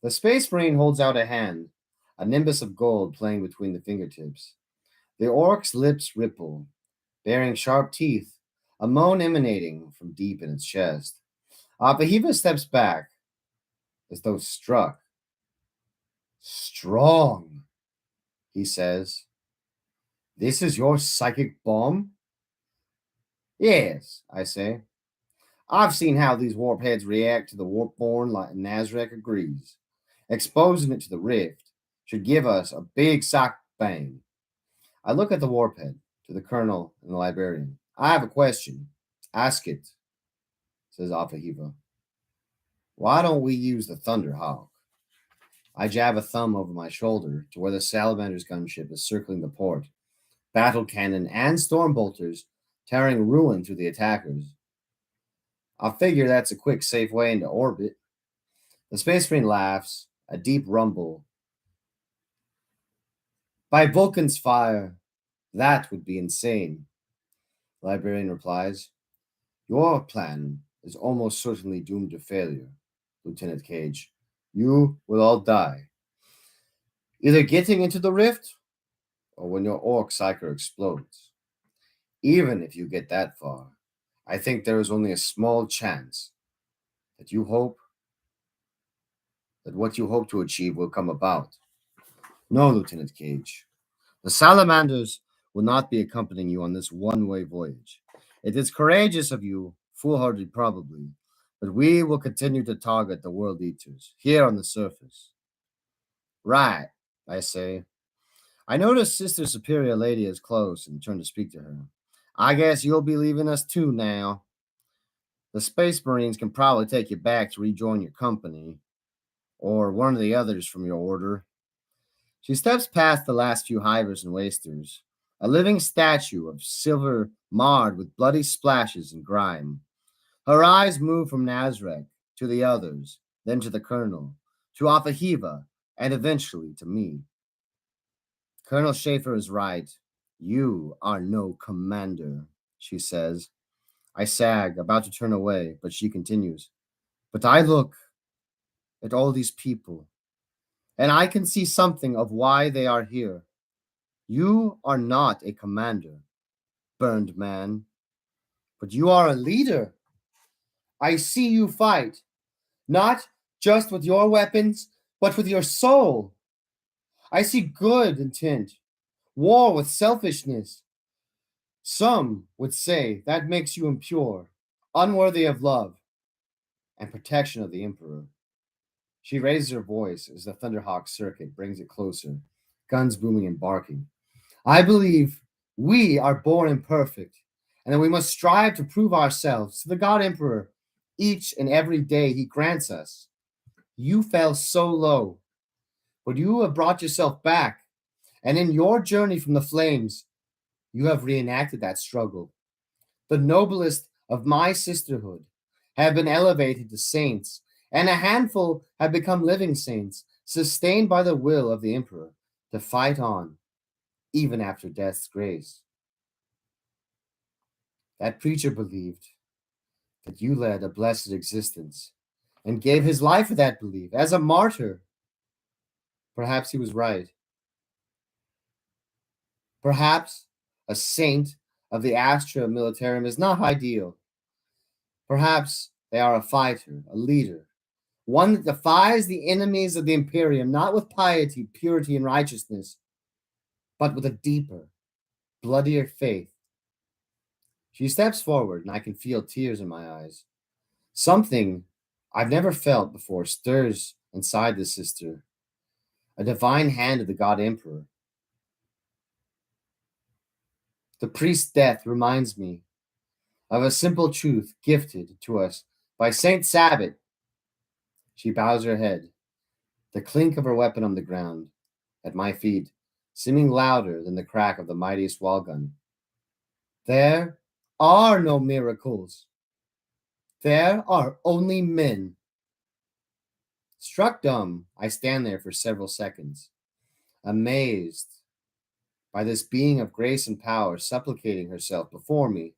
Speaker 1: The Space Marine holds out a hand, a nimbus of gold playing between the fingertips. The orc's lips ripple, bearing sharp teeth, a moan emanating from deep in its chest. Apahiva steps back, as though struck. Strong, he says. This is your psychic bomb? Yes, I say. I've seen how these warp heads react to the warp-born like Nazarek agrees. Exposing it to the rift should give us a big psych bang. I look at the warp head, to the colonel and the librarian. I have a question. Ask it, says Afahiva. Why don't we use the Thunderhawk? I jab a thumb over my shoulder to where the Salamander's gunship is circling the port, battle cannon and storm bolters tearing ruin through the attackers. I figure that's a quick, safe way into orbit. The Space Marine laughs, a deep rumble. By Vulcan's fire, that would be insane, the librarian replies. Your plan is almost certainly doomed to failure, Lieutenant Kage. You will all die. Either getting into the rift or when your orc psyker explodes. Even if you get that far, I think there is only a small chance that what you hope to achieve will come about. No, Lieutenant Kage. The salamanders will not be accompanying you on this one-way voyage. It is courageous of you, foolhardy probably, but we will continue to target the world eaters here on the surface. Right, I say. I notice Sister Superior Lady is close and turn to speak to her. I guess you'll be leaving us too now. The Space Marines can probably take you back to rejoin your company, or one of the others from your order. She steps past the last few hivers and wasters, a living statue of silver marred with bloody splashes and grime. Her eyes move from Nazarek to the others, then to the colonel, to Afahiva, and eventually to me. Colonel Schaefer is right. You are no commander, she says. I sag, about to turn away, but she continues. But I look at all these people, and I can see something of why they are here. You are not a commander, burned man, but you are a leader. I see you fight, not just with your weapons, but with your soul. I see good intent, war with selfishness. Some would say that makes you impure, unworthy of love and protection of the Emperor. She raises her voice as the Thunderhawk circuit brings it closer, guns booming and barking. I believe we are born imperfect, and that we must strive to prove ourselves to the God Emperor each and every day he grants us. You fell so low, but you have brought yourself back, and in your journey from the flames, you have reenacted that struggle. The noblest of my sisterhood have been elevated to saints, and a handful have become living saints, sustained by the will of the Emperor to fight on, even after death's grace. That preacher believed that you led a blessed existence and gave his life for that belief as a martyr. Perhaps he was right. Perhaps a saint of the Astra Militarum is not ideal. Perhaps they are a fighter, a leader, one that defies the enemies of the Imperium, not with piety, purity, and righteousness, but with a deeper, bloodier faith. She steps forward, and I can feel tears in my eyes. Something I've never felt before stirs inside the sister, a divine hand of the God Emperor. The priest's death reminds me of a simple truth gifted to us by Saint Sabbath. She bows her head, the clink of her weapon on the ground, at my feet, seeming louder than the crack of the mightiest wall gun. There are no miracles. There are only men. Struck dumb, I stand there for several seconds, amazed by this being of grace and power supplicating herself before me.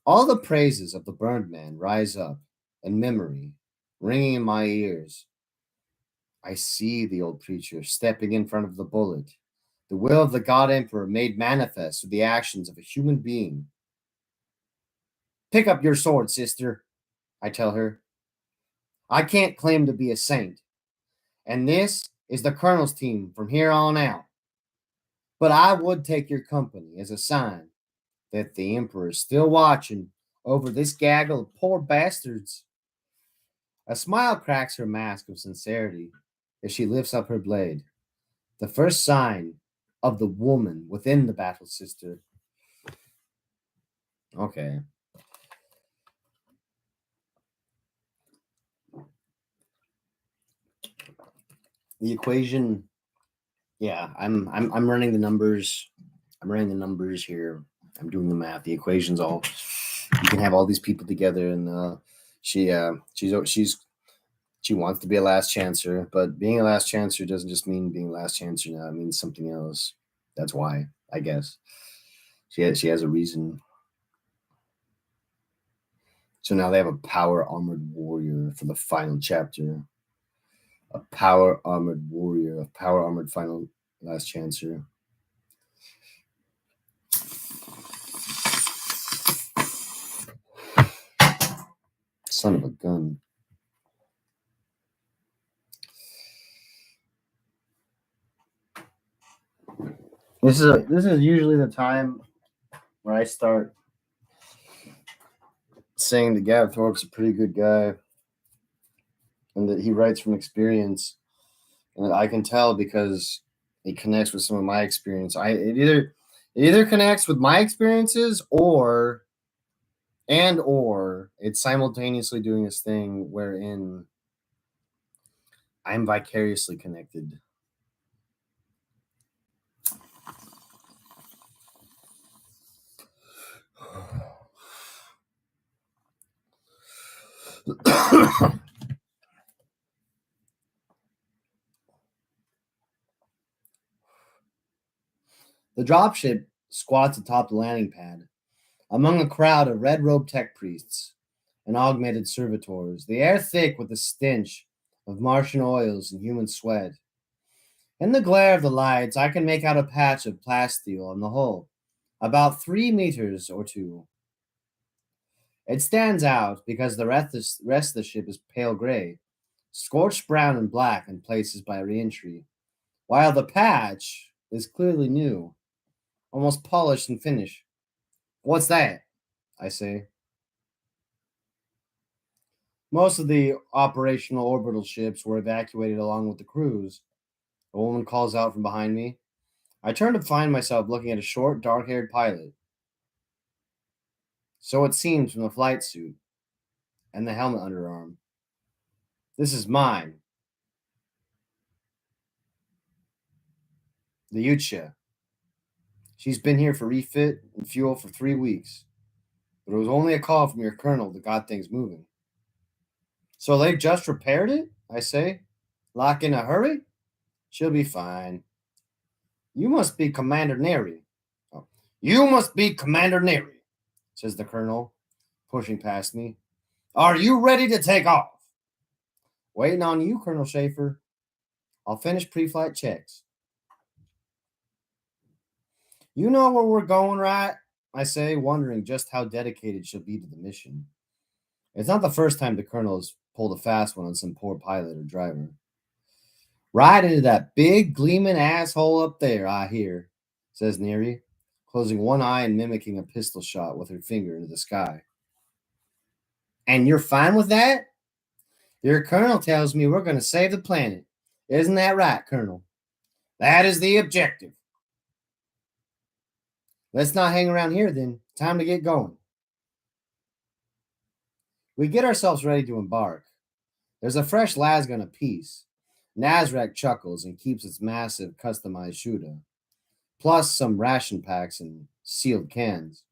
Speaker 1: All the praises of the burned man rise up in memory, ringing in my ears. I see the old preacher stepping in front of the bullet, the will of the God Emperor made manifest through the actions of a human being. Pick up your sword, sister, I tell her. I can't claim to be a saint, and this is the colonel's team from here on out. But I would take your company as a sign that the Emperor is still watching over this gaggle of poor bastards. A smile cracks her mask of sincerity as she lifts up her blade, the first sign of the woman within the battle sister. Okay. The equation, yeah, I'm running the numbers. I'm running the numbers here. I'm doing the math. The equation's all. You can have all these people together, and she wants to be a last chancer, but being a last chancer doesn't just mean being a last chancer now. It means something else. That's why, I guess. She has a reason. So now they have a power armored warrior for the final chapter. A power armored warrior, a power armored final last chancer. Son of a gun. This is usually the time where I start saying that Gab Thorpe's a pretty good guy and that he writes from experience, and that I can tell because it connects with some of my experience. It either connects with my experiences or it's simultaneously doing this thing wherein I'm vicariously connected. The dropship squats atop the landing pad, among a crowd of red-robed tech priests and augmented servitors, the air thick with the stench of Martian oils and human sweat. In the glare of the lights, I can make out a patch of plasteel on the hull, about 3 meters or two. It stands out because the rest of the ship is pale gray, scorched brown and black in places by reentry, while the patch is clearly new, almost polished and finished. What's that? I say. Most of the operational orbital ships were evacuated along with the crews. A woman calls out from behind me. I turn to find myself looking at a short, dark haired pilot. So it seems from the flight suit and the helmet underarm. This is mine. The Yucha. She's been here for refit and fuel for 3 weeks. But it was only a call from your colonel that got things moving. So they just repaired it? I say. Like in a hurry? She'll be fine. You must be Commander Neri. Oh, you must be Commander Neri, says the colonel, pushing past me. Are you ready to take off? Waiting on you, Colonel Schaefer. I'll finish pre-flight checks. You know where we're going, right? I say, wondering just how dedicated she'll be to the mission. It's not the first time the colonel has pulled a fast one on some poor pilot or driver. Right into that big gleaming asshole up there, I hear, says Neri, closing one eye and mimicking a pistol shot with her finger into the sky. And you're fine with that? Your colonel tells me we're going to save the planet. Isn't that right, Colonel? That is the objective. Let's not hang around here then. Time to get going. We get ourselves ready to embark. There's a fresh lasgun apiece. Nazrak chuckles and keeps its massive customized shooter, plus some ration packs and sealed cans.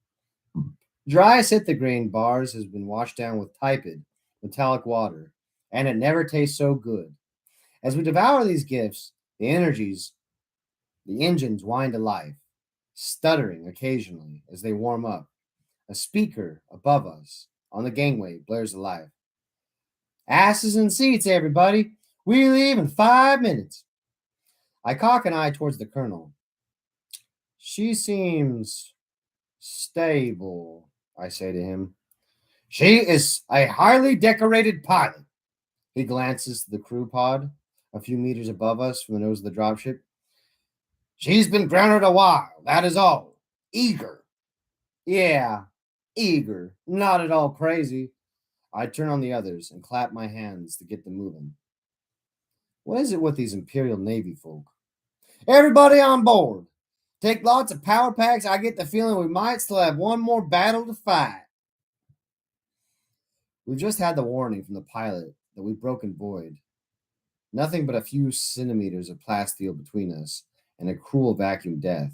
Speaker 1: Dry grain bars has been washed down with tepid, metallic water, and it never tastes so good. As we devour these gifts, the engines whine to life, stuttering occasionally as they warm up. A speaker above us on the gangway blares alive. Asses in seats, everybody. We leave in 5 minutes. I cock an eye towards the colonel. She seems stable, I say to him. She is a highly decorated pilot. He glances to the crew pod a few meters above us from the nose of the dropship. She's been grounded a while, that is all. Eager. Yeah, eager. Not at all crazy. I turn on the others and clap my hands to get them moving. What is it with these Imperial Navy folk? Everybody on board. Take lots of power packs. I get the feeling we might still have one more battle to fight. We've just had the warning from the pilot that we've broken void. Nothing but a few centimeters of plasteel between us and a cruel vacuum death.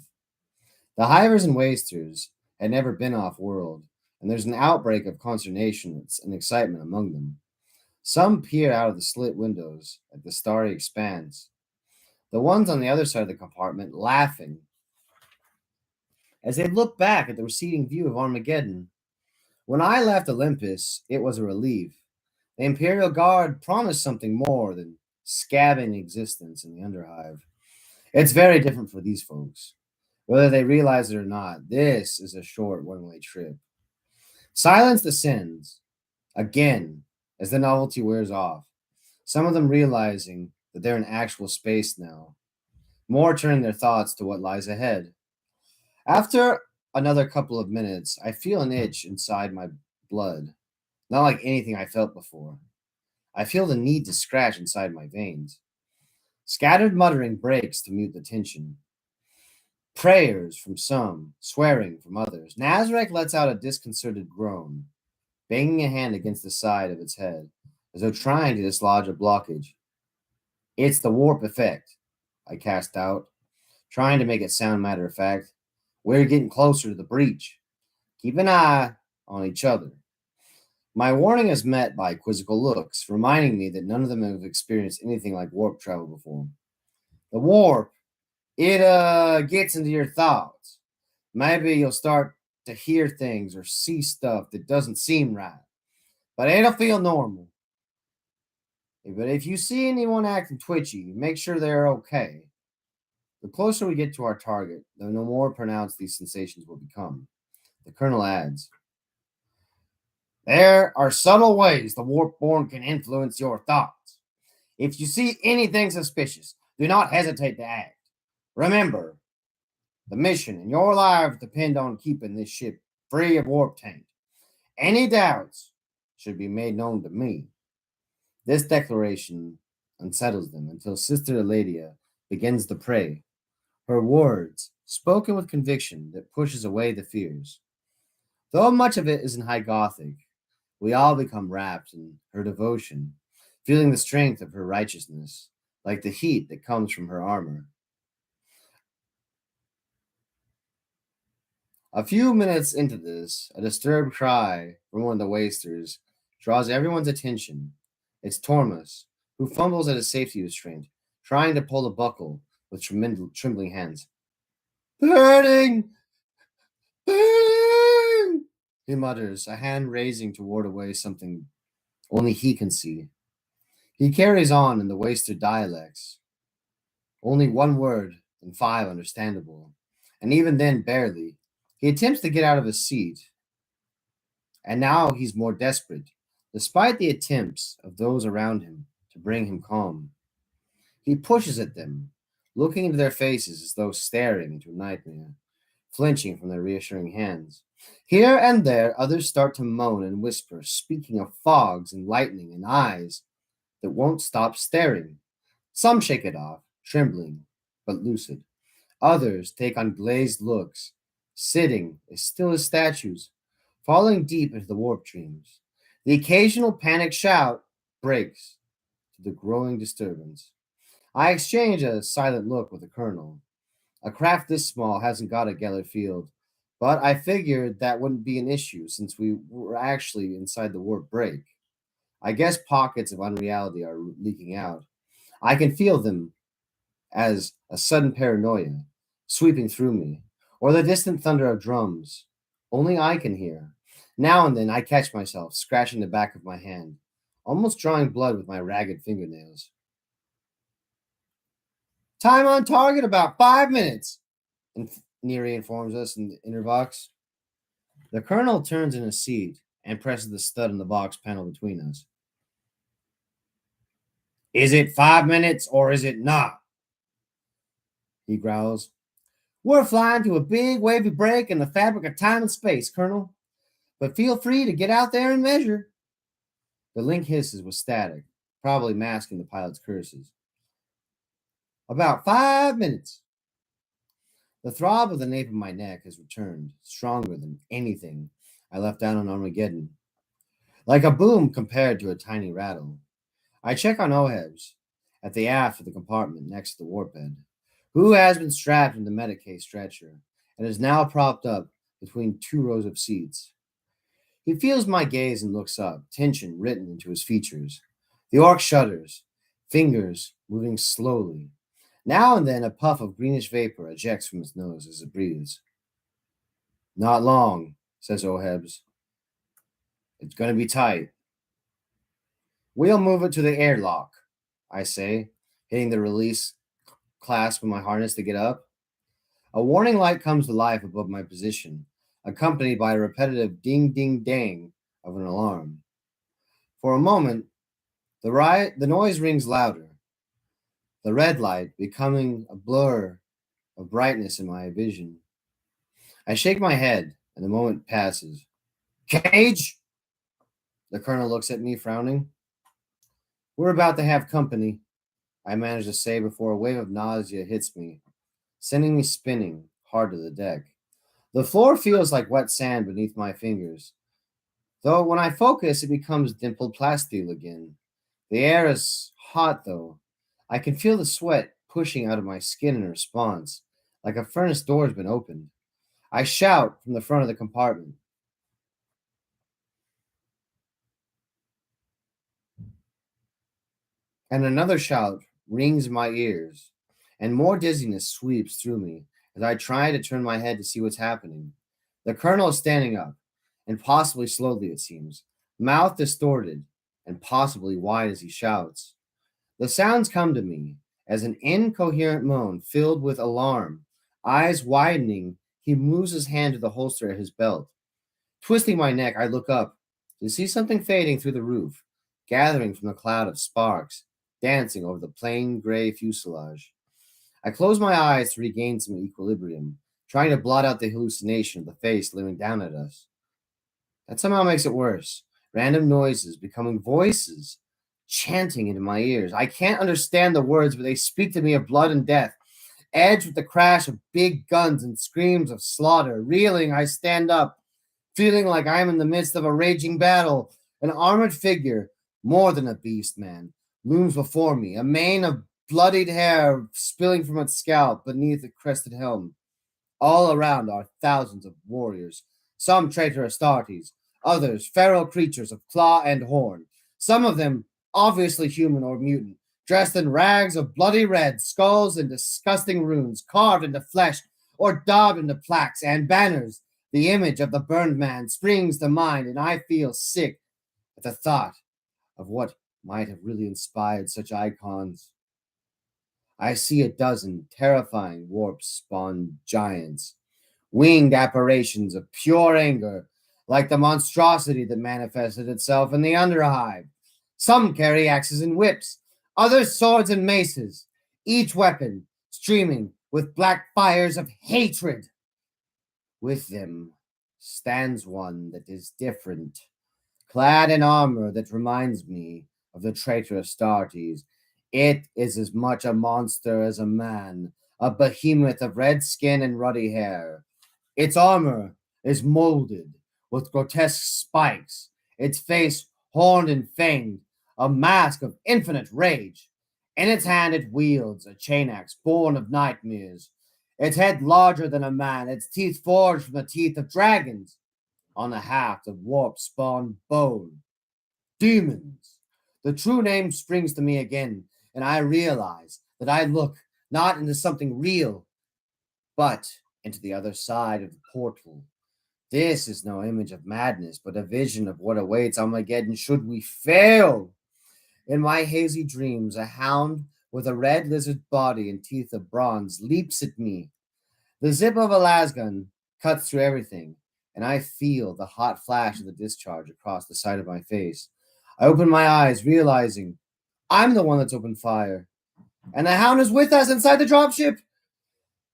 Speaker 1: The hivers and wasters had never been off-world, and there's an outbreak of consternation and excitement among them. Some peer out of the slit windows at the starry expanse, the ones on the other side of the compartment laughing as they look back at the receding view of Armageddon. When I left Olympus, it was a relief. The Imperial Guard promised something more than scabbing existence in the underhive. It's very different for these folks. Whether they realize it or not, this is a short one-way trip. Silence descends, again, as the novelty wears off. Some of them realizing that they're in actual space now, more turning their thoughts to what lies ahead. After another couple of minutes, I feel an itch inside my blood, not like anything I felt before. I feel the need to scratch inside my veins. Scattered muttering breaks to mute the tension. Prayers from some, swearing from others. Nazarek lets out a disconcerted groan, banging a hand against the side of its head, as though trying to dislodge a blockage. It's the warp effect, I cast out, trying to make it sound matter of fact. We're getting closer to the breach. Keep an eye on each other. My warning is met by quizzical looks, reminding me that none of them have experienced anything like warp travel before. The warp, it gets into your thoughts. Maybe you'll start to hear things or see stuff that doesn't seem right, but it'll feel normal. But if you see anyone acting twitchy, make sure they're okay. The closer we get to our target, the more pronounced these sensations will become. The colonel adds, there are subtle ways the warp-born can influence your thoughts. If you see anything suspicious, do not hesitate to act. Remember, the mission and your lives depend on keeping this ship free of warp taint. Any doubts should be made known to me. This declaration unsettles them until Sister Eladia begins to pray. Her words, spoken with conviction that pushes away the fears. Though much of it is in High Gothic, we all become wrapped in her devotion, feeling the strength of her righteousness, like the heat that comes from her armor. A few minutes into this, a disturbed cry from one of the wasters draws everyone's attention. It's Tormus, who fumbles at his safety restraint, trying to pull the buckle with trembling hands. Burning! Burning! he mutters, a hand raising to ward away something only he can see. He carries on in the wasted dialects, only one word and five understandable, and even then barely. He attempts to get out of his seat, and now he's more desperate, despite the attempts of those around him to bring him calm. He pushes at them, looking into their faces as though staring into a nightmare, flinching from their reassuring hands. Here and there, others start to moan and whisper, speaking of fogs and lightning and eyes that won't stop staring. Some shake it off, trembling but lucid. Others take on glazed looks, sitting as still as statues, falling deep into the warp dreams. The occasional panic shout breaks to the growing disturbance. I exchange a silent look with the colonel. A craft this small hasn't got a Geller field, but I figured that wouldn't be an issue since we were actually inside the warp break. I guess pockets of unreality are leaking out. I can feel them as a sudden paranoia sweeping through me, or the distant thunder of drums. Only I can hear. Now and then I catch myself scratching the back of my hand, almost drawing blood with my ragged fingernails. Time on target about 5 minutes, Neary informs us in the inner box. The colonel turns in his seat and presses the stud in the box panel between us. Is it 5 minutes or is it not? He growls. We're flying to a big wavy break in the fabric of time and space, Colonel. But feel free to get out there and measure. The link hisses with static, probably masking the pilot's curses. About 5 minutes. The throb of the nape of my neck has returned, stronger than anything I left down on Armageddon. Like a boom compared to a tiny rattle. I check on Ohebs at the aft of the compartment next to the warp bed, who has been strapped in the Medicaid stretcher and is now propped up between two rows of seats. He feels my gaze and looks up, tension written into his features. The orc shudders, fingers moving slowly. Now and then a puff of greenish vapor ejects from his nose as it breathes. Not long, says Ohebs. It's going to be tight. We'll move it to the airlock, I say, hitting the release clasp of my harness to get up. A warning light comes to life above my position, accompanied by a repetitive ding ding dang of an alarm. For a moment, the noise rings louder, the red light becoming a blur of brightness in my vision. I shake my head, and the moment passes. Kage! The colonel looks at me, frowning. We're about to have company, I manage to say before a wave of nausea hits me, sending me spinning hard to the deck. The floor feels like wet sand beneath my fingers, though when I focus, it becomes dimpled plasteel again. The air is hot, though. I can feel the sweat pushing out of my skin in response, like a furnace door has been opened. I shout from the front of the compartment. And another shout rings in my ears, and more dizziness sweeps through me as I try to turn my head to see what's happening. The colonel is standing up, and possibly slowly, it seems, mouth distorted and possibly wide as he shouts. The sounds come to me as an incoherent moan filled with alarm. Eyes widening, he moves his hand to the holster at his belt. Twisting my neck, I look up to see something fading through the roof, gathering from the cloud of sparks, dancing over the plain gray fuselage. I close my eyes to regain some equilibrium, trying to blot out the hallucination of the face leering down at us. That somehow makes it worse. Random noises becoming voices, chanting into my ears. I can't understand the words, but they speak to me of blood and death. Edged with the crash of big guns and screams of slaughter. Reeling, I stand up, feeling like I am in the midst of a raging battle. An armored figure, more than a beast man, looms before me, a mane of bloodied hair spilling from its scalp beneath a crested helm. All around are thousands of warriors, some traitorous Astartes, others feral creatures of claw and horn, some of them obviously human or mutant, dressed in rags of bloody red, skulls and disgusting runes carved into flesh or daubed into plaques and banners, The image of the burned man springs to mind, and I feel sick at the thought of what might have really inspired such icons. I see a dozen terrifying warp spawn giants, winged apparitions of pure anger, like the monstrosity that manifested itself in the Underhive. Some carry axes and whips, others swords and maces, each weapon streaming with black fires of hatred. With them stands one that is different, clad in armor that reminds me of the traitor Astartes. It is as much a monster as a man, a behemoth of red skin and ruddy hair. Its armor is molded with grotesque spikes, its face horned and fanged, a mask of infinite rage. In its hand it wields a chain axe born of nightmares, its head larger than a man, its teeth forged from the teeth of dragons, on a haft of warp spawn bone. Demons. The true name springs to me again, and I realize that I look not into something real, but into the other side of the portal. This is no image of madness, but a vision of what awaits Armageddon should we fail. In my hazy dreams, a hound with a red lizard body and teeth of bronze leaps at me. The zip of a lasgun cuts through everything, and I feel the hot flash of the discharge across the side of my face. I open my eyes, realizing I'm the one that's opened fire, and the hound is with us inside the dropship.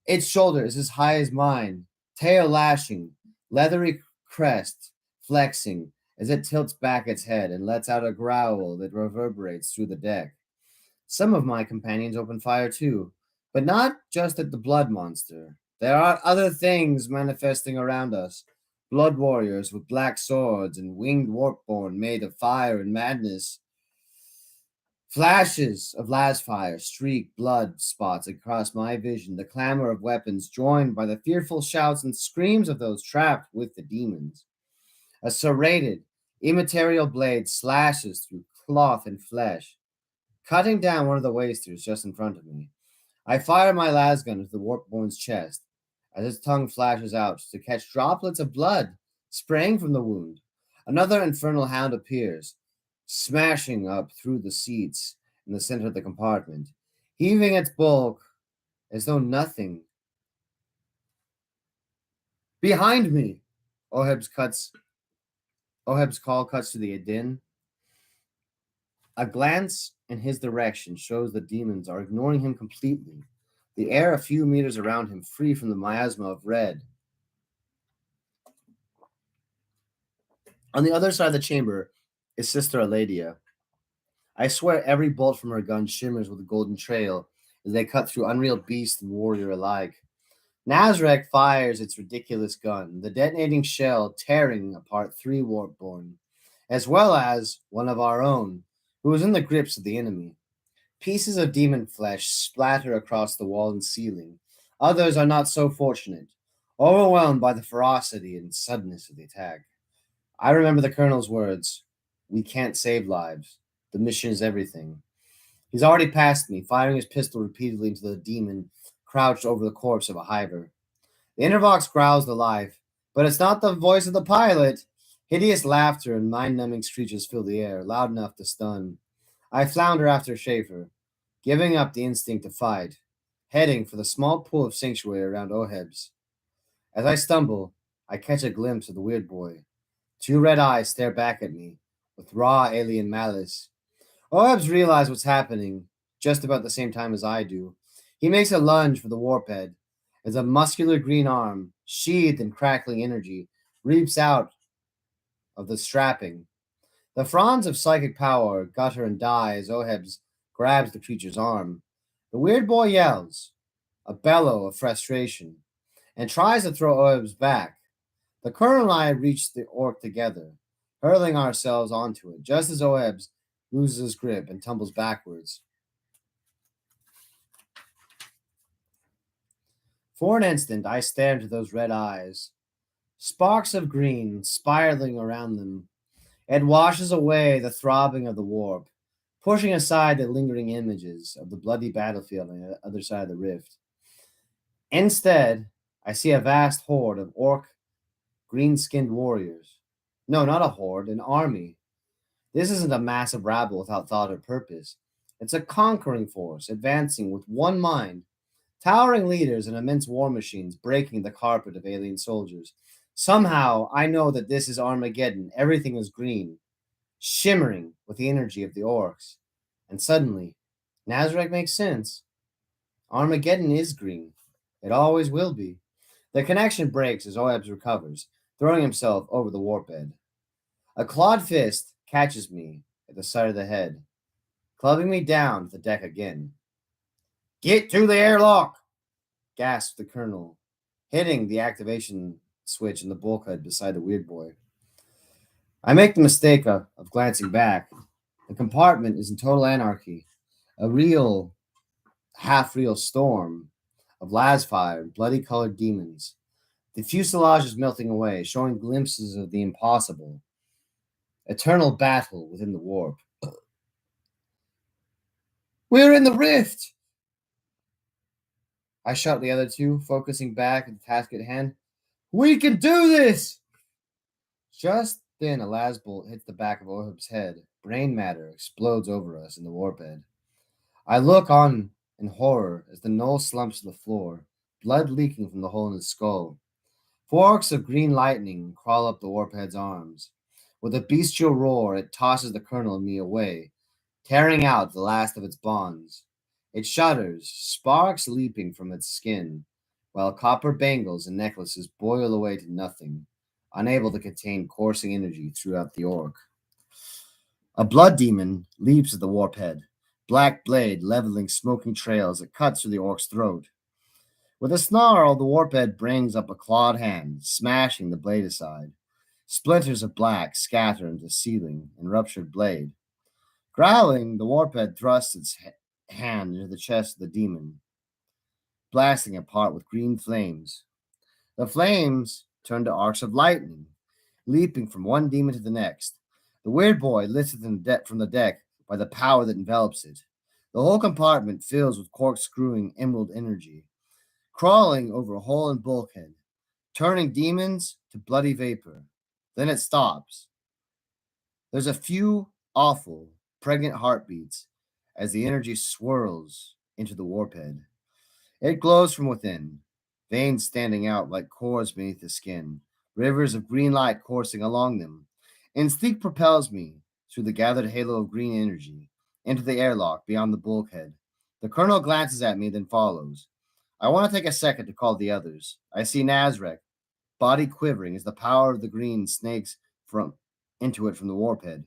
Speaker 1: Its shoulders as high as mine, tail lashing, leathery crest flexing as it tilts back its head and lets out a growl that reverberates through the deck. Some of my companions open fire too, but not just at the blood monster. There are other things manifesting around us. Blood warriors with black swords and winged warpborn made of fire and madness. Flashes of lasfire streak blood spots across my vision, the clamor of weapons joined by the fearful shouts and screams of those trapped with the demons. A serrated, immaterial blade slashes through cloth and flesh, cutting down one of the wasters just in front of me. I fire my lasgun into the warpborn's chest as its tongue flashes out to catch droplets of blood spraying from the wound. Another infernal hound appears, smashing up through the seats in the center of the compartment, heaving its bulk as though nothing. Behind me! Oheb's cuts Oheb's call cuts to the Adin. A glance in his direction shows the demons are ignoring him completely, the air a few meters around him free from the miasma of red. On the other side of the chamber is Sister Eladia. I swear every bolt from her gun shimmers with a golden trail as they cut through unreal beast and warrior alike. Nazarek fires its ridiculous gun, the detonating shell tearing apart three warpborn, as well as one of our own, who was in the grips of the enemy. Pieces of demon flesh splatter across the wall and ceiling. Others are not so fortunate, overwhelmed by the ferocity and suddenness of the attack. I remember the colonel's words: "We can't save lives. The mission is everything." He's already passed me, firing his pistol repeatedly into the demon crouched over the corpse of a hiver. The intervox growls to life, but it's not the voice of the pilot. Hideous laughter and mind-numbing screeches fill the air, loud enough to stun. I flounder after Schaefer, giving up the instinct to fight, heading for the small pool of sanctuary around Oheb's. As I stumble, I catch a glimpse of the weird boy. Two red eyes stare back at me, with raw alien malice. Oheb's realizes what's happening just about the same time as I do. He makes a lunge for the warp head, as a muscular green arm, sheathed in crackling energy, reaps out of the strapping. The fronds of psychic power gutter and die as Ohebs grabs the creature's arm. The weird boy yells, a bellow of frustration, and tries to throw Ohebs back. The colonel and I reach the orc together, hurling ourselves onto it, just as Ohebs loses his grip and tumbles backwards. For an instant, I stare into those red eyes, sparks of green spiraling around them. It washes away the throbbing of the warp, pushing aside the lingering images of the bloody battlefield on the other side of the rift. Instead, I see a vast horde of orc green skinned warriors. No, not a horde, an army. This isn't a massive rabble without thought or purpose. It's a conquering force, advancing with one mind, towering leaders and immense war machines breaking the carpet of alien soldiers. Somehow, I know that this is Armageddon. Everything is green, shimmering with the energy of the orcs. And suddenly, Nazareth makes sense. Armageddon is green. It always will be. The connection breaks as Oebs recovers, throwing himself over the warp bed. A clawed fist catches me at the side of the head, clubbing me down to the deck again. Get to the airlock! Gasped the colonel, hitting the activation switch in the bulkhead beside the weird boy. I make the mistake of glancing back. The compartment is in total anarchy, a real, half real storm of las fire and bloody colored demons. The fuselage is melting away, showing glimpses of the impossible. Eternal battle within the warp. We're in the rift! I shot the other two, focusing back at the task at hand. We can do this! Just then, a las bolt hits the back of Ohub's head. Brain matter explodes over us in the warp bed. I look on in horror as the knoll slumps to the floor, blood leaking from the hole in his skull. Forks of green lightning crawl up the warphead's arms. With a bestial roar, it tosses the colonel and me away, tearing out the last of its bonds. It shudders, sparks leaping from its skin, while copper bangles and necklaces boil away to nothing, unable to contain coursing energy throughout the orc. A blood demon leaps at the warphead, black blade leveling smoking trails that cuts through the orc's throat. With a snarl, the warphead brings up a clawed hand, smashing the blade aside. Splinters of black scatter into the ceiling and ruptured blade. Growling, the warphead thrusts its hand into the chest of the demon, blasting apart with green flames. The flames turn to arcs of lightning, leaping from one demon to the next. The weird boy lifted from the deck by the power that envelops it. The whole compartment fills with corkscrewing emerald energy, crawling over a hole in bulkhead, turning demons to bloody vapor. Then it stops. There's a few awful, pregnant heartbeats as the energy swirls into the warphead. It glows from within, veins standing out like cores beneath the skin, rivers of green light coursing along them. Instinct propels me through the gathered halo of green energy into the airlock beyond the bulkhead. The colonel glances at me, then follows. I want to take a second to call the others. I see Nazareth, body quivering as the power of the green snakes into it from the warphead.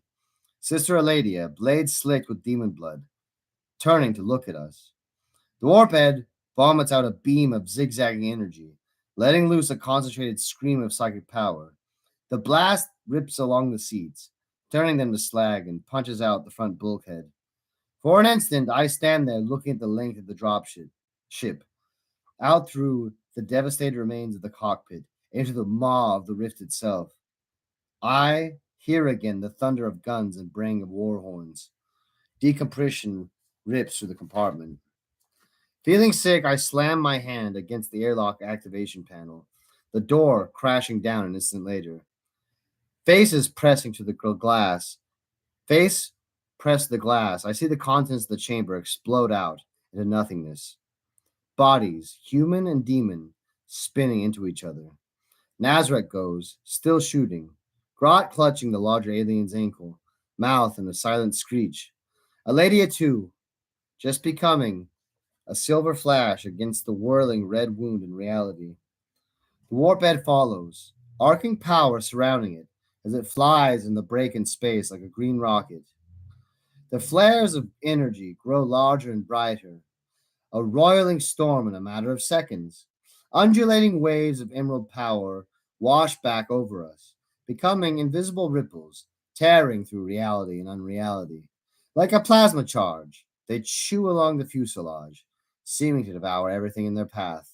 Speaker 1: Sister Eladia, blade slicked with demon blood, turning to look at us. The warphead vomits out a beam of zigzagging energy, letting loose a concentrated scream of psychic power. The blast rips along the seats, turning them to slag, and punches out the front bulkhead. For an instant, I stand there looking at the length of the ship, out through the devastated remains of the cockpit, into the maw of the rift itself. I hear again the thunder of guns and braying of war horns. Decompression rips through the compartment. Feeling sick, I slam my hand against the airlock activation panel, the door crashing down an instant later. Faces pressing to the glass. Face pressed the glass. I see the contents of the chamber explode out into nothingness. Bodies, human and demon, spinning into each other. Nazareth goes, still shooting, Grot clutching the larger alien's ankle, mouth in a silent screech. Eladia too, just becoming a silver flash against the whirling red wound in reality. The warphead follows, arcing power surrounding it as it flies in the break in space like a green rocket. The flares of energy grow larger and brighter, a roiling storm in a matter of seconds. Undulating waves of emerald power wash back over us, becoming invisible ripples, tearing through reality and unreality. Like a plasma charge, they chew along the fuselage, seeming to devour everything in their path.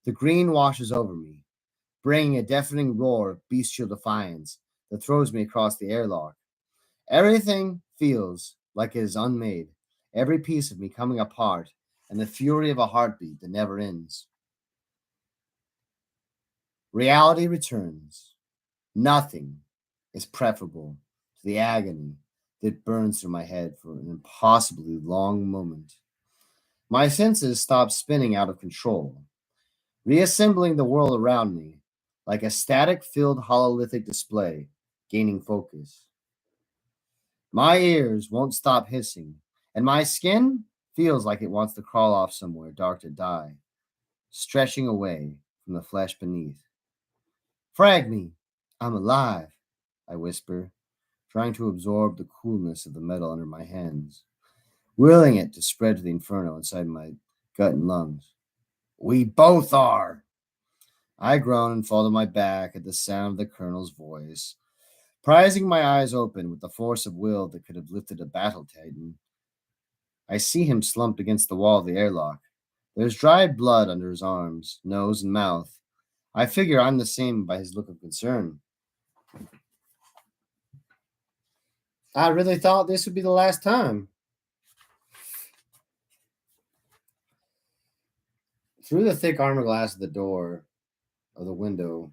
Speaker 1: The green washes over me, bringing a deafening roar of bestial defiance that throws me across the airlock. Everything feels like it is unmade, every piece of me coming apart, and the fury of a heartbeat that never ends. Reality returns. Nothing is preferable to the agony that burns through my head for an impossibly long moment. My senses stop spinning out of control, reassembling the world around me like a static filled hololithic display, gaining focus. My ears won't stop hissing, and my skin feels like it wants to crawl off somewhere dark to die, stretching away from the flesh beneath. Frag me! I'm alive, I whisper, trying to absorb the coolness of the metal under my hands, willing it to spread to the inferno inside my gut and lungs. We both are! I groan and fall to my back at the sound of the colonel's voice, prizing my eyes open with the force of will that could have lifted a battle titan. I see him slumped against the wall of the airlock. There's dried blood under his arms, nose, and mouth. I figure I'm the same by his look of concern. I really thought this would be the last time. Through the thick armor glass of the door window,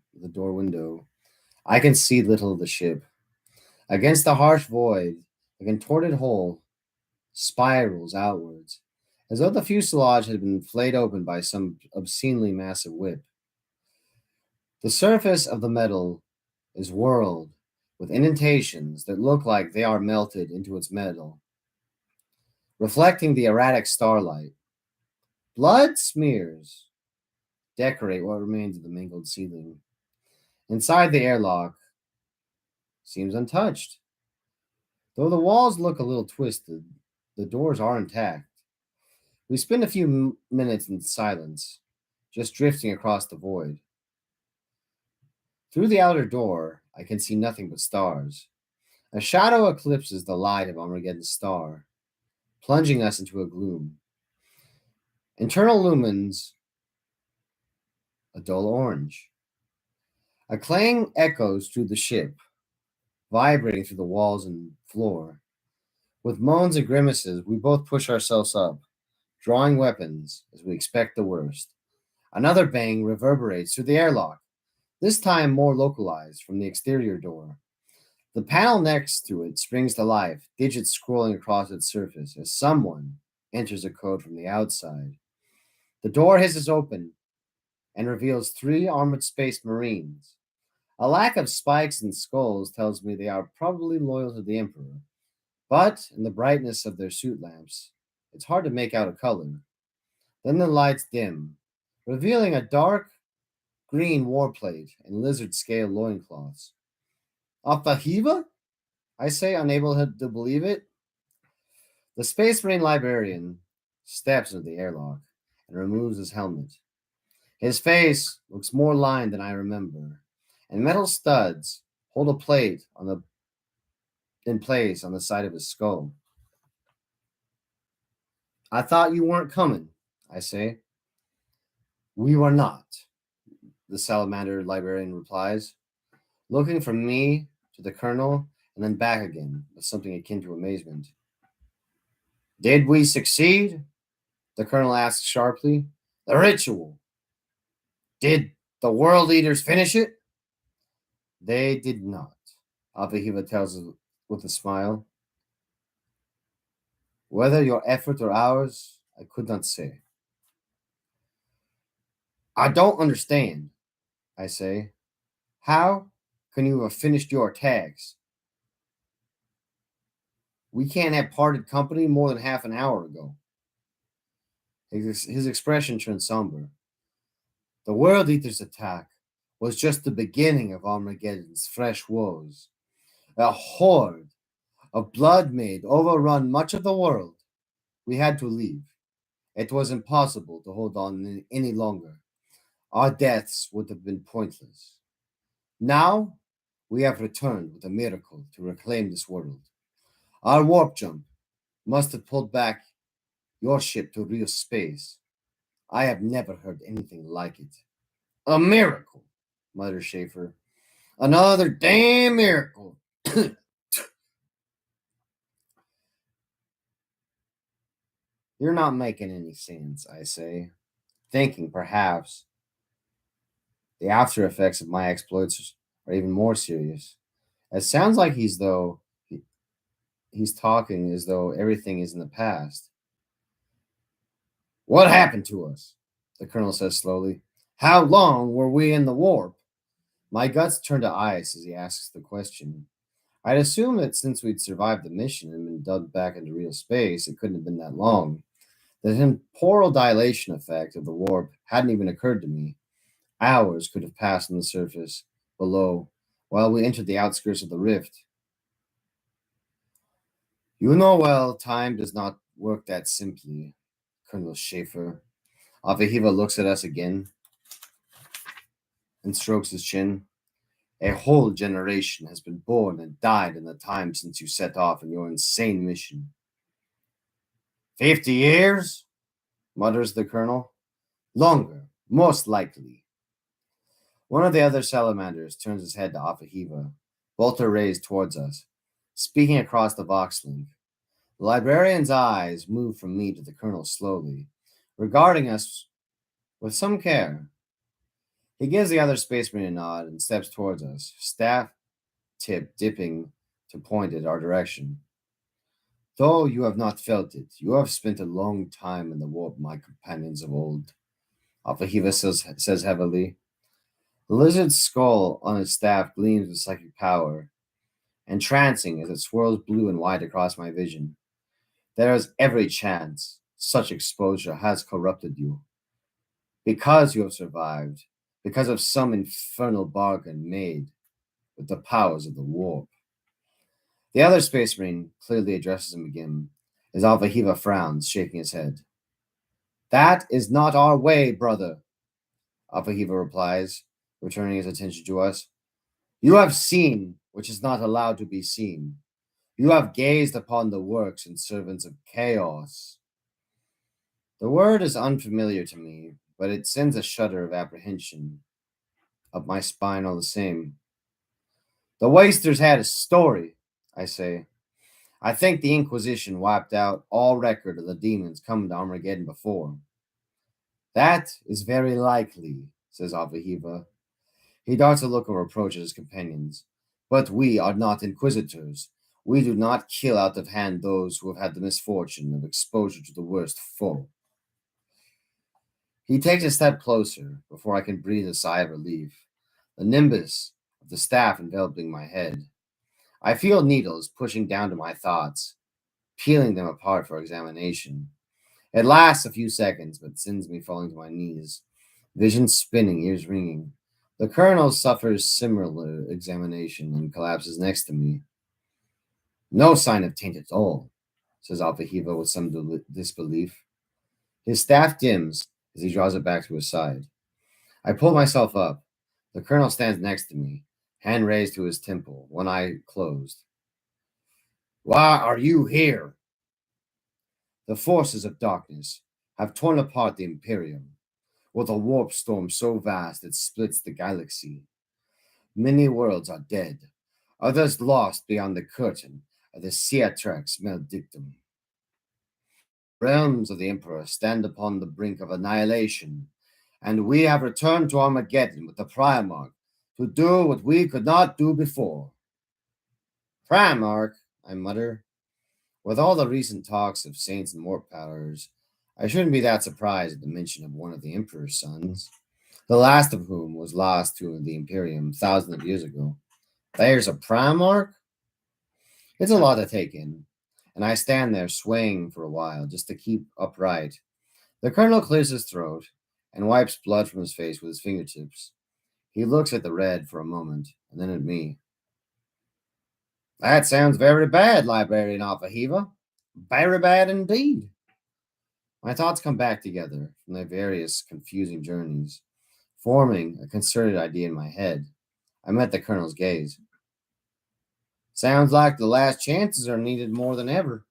Speaker 1: I can see little of the ship. Against the harsh void, a contorted hole spirals outwards, as though the fuselage had been flayed open by some obscenely massive whip. The surface of the metal is whorled with indentations that look like they are melted into its metal, reflecting the erratic starlight. Blood smears decorate what remains of the mangled ceiling. Inside the airlock seems untouched. Though the walls look a little twisted, the doors are intact. We spend a few minutes in silence, just drifting across the void. Through the outer door, I can see nothing but stars. A shadow eclipses the light of Armageddon's star, plunging us into a gloom. Internal lumens, a dull orange. A clang echoes through the ship, vibrating through the walls and floor. With moans and grimaces, we both push ourselves up, drawing weapons as we expect the worst. Another bang reverberates through the airlock, this time more localized from the exterior door. The panel next to it springs to life, digits scrolling across its surface as someone enters a code from the outside. The door hisses open and reveals three armored space marines. A lack of spikes and skulls tells me they are probably loyal to the Emperor, but in the brightness of their suit lamps, it's hard to make out a color. Then the lights dim, revealing a dark green warplate and lizard scale loincloths. A Fahiva? I say, unable to believe it. The Space Marine librarian steps into the airlock and removes his helmet. His face looks more lined than I remember, and metal studs hold a plate in place on the side of his skull. I thought you weren't coming, I say. We were not, the salamander librarian replies, looking from me to the colonel and then back again with something akin to amazement. Did we succeed? The colonel asks sharply. The ritual. Did the world leaders finish it? They did not, Abihiva tells us with a smile. Whether your effort or ours, I could not say. I don't understand, I say. How can you have finished your tags? We can't have parted company more than half an hour ago. His expression turns somber. The World Eater's attack was just the beginning of Armageddon's fresh woes. A horde of blood maid overrun much of the world. We had to leave. It was impossible to hold on any longer. Our deaths would have been pointless. Now we have returned with a miracle to reclaim this world. Our warp jump must have pulled back your ship to real space. I have never heard anything like it. A miracle, mutters Schaefer. Another damn miracle. You're not making any sense, I say, thinking perhaps the after effects of my exploits or even more serious. It sounds like he's talking as though everything is in the past. What happened to us? The colonel says slowly. How long were we in the warp? My guts turn to ice as he asks the question. I'd assume that since we'd survived the mission and been dubbed back into real space, it couldn't have been that long. The temporal dilation effect of the warp hadn't even occurred to me. Hours could have passed on the surface below while we entered the outskirts of the rift. You know well, time does not work that simply, Colonel Schaefer. Alfahiva looks at us again and strokes his chin. A whole generation has been born and died in the time since you set off on your insane mission. 50 years? Mutters the colonel. Longer, most likely. One of the other salamanders turns his head to Alfahiva, bolter raised towards us, speaking across the Vox link. The librarian's eyes move from me to the colonel slowly, regarding us with some care. He gives the other spaceman a nod and steps towards us, staff tip dipping to point at our direction. Though you have not felt it, you have spent a long time in the warp, my companions of old, Alfahiva says heavily. The lizard's skull on its staff gleams with psychic power, entrancing as it swirls blue and white across my vision. There is every chance such exposure has corrupted you. Because you have survived, because of some infernal bargain made with the powers of the warp. The other space marine clearly addresses him again, as Alfahiva frowns, shaking his head. That is not our way, brother, Alfahiva replies, returning his attention to us. You have seen which is not allowed to be seen. You have gazed upon the works and servants of chaos. The word is unfamiliar to me, but it sends a shudder of apprehension up my spine all the same. The Wasters had a story, I say. I think the Inquisition wiped out all record of the demons coming to Armageddon before. That is very likely, says Alfahiva. He darts a look of reproach at his companions. But we are not inquisitors. We do not kill out of hand those who have had the misfortune of exposure to the worst foe. He takes a step closer before I can breathe a sigh of relief. The nimbus of the staff enveloping my head. I feel needles pushing down to my thoughts, peeling them apart for examination. It lasts a few seconds, but sends me falling to my knees, vision spinning, ears ringing. The colonel suffers similar examination and collapses next to me. No sign of taint at all, says Alfahiva with some disbelief. His staff dims as he draws it back to his side. I pull myself up. The colonel stands next to me, hand raised to his temple, one eye closed. Why are you here? The forces of darkness have torn apart the Imperium, with a warp storm so vast it splits the galaxy. Many worlds are dead, others lost beyond the curtain of the Siatrax maledictum. Realms of the Emperor stand upon the brink of annihilation, and we have returned to Armageddon with the Primarch to do what we could not do before. Primarch, I mutter. With all the recent talks of saints and warp powers, I shouldn't be that surprised at the mention of one of the Emperor's sons, the last of whom was lost to the Imperium thousands of years ago. There's a Primarch? It's a lot to take in, and I stand there swaying for a while just to keep upright. The colonel clears his throat and wipes blood from his face with his fingertips. He looks at the red for a moment, and then at me. That sounds very bad, Librarian Alfahiva. Very bad indeed. My thoughts come back together from their various confusing journeys, forming a concerted idea in my head. I met the colonel's gaze. Sounds like the last chances are needed more than ever.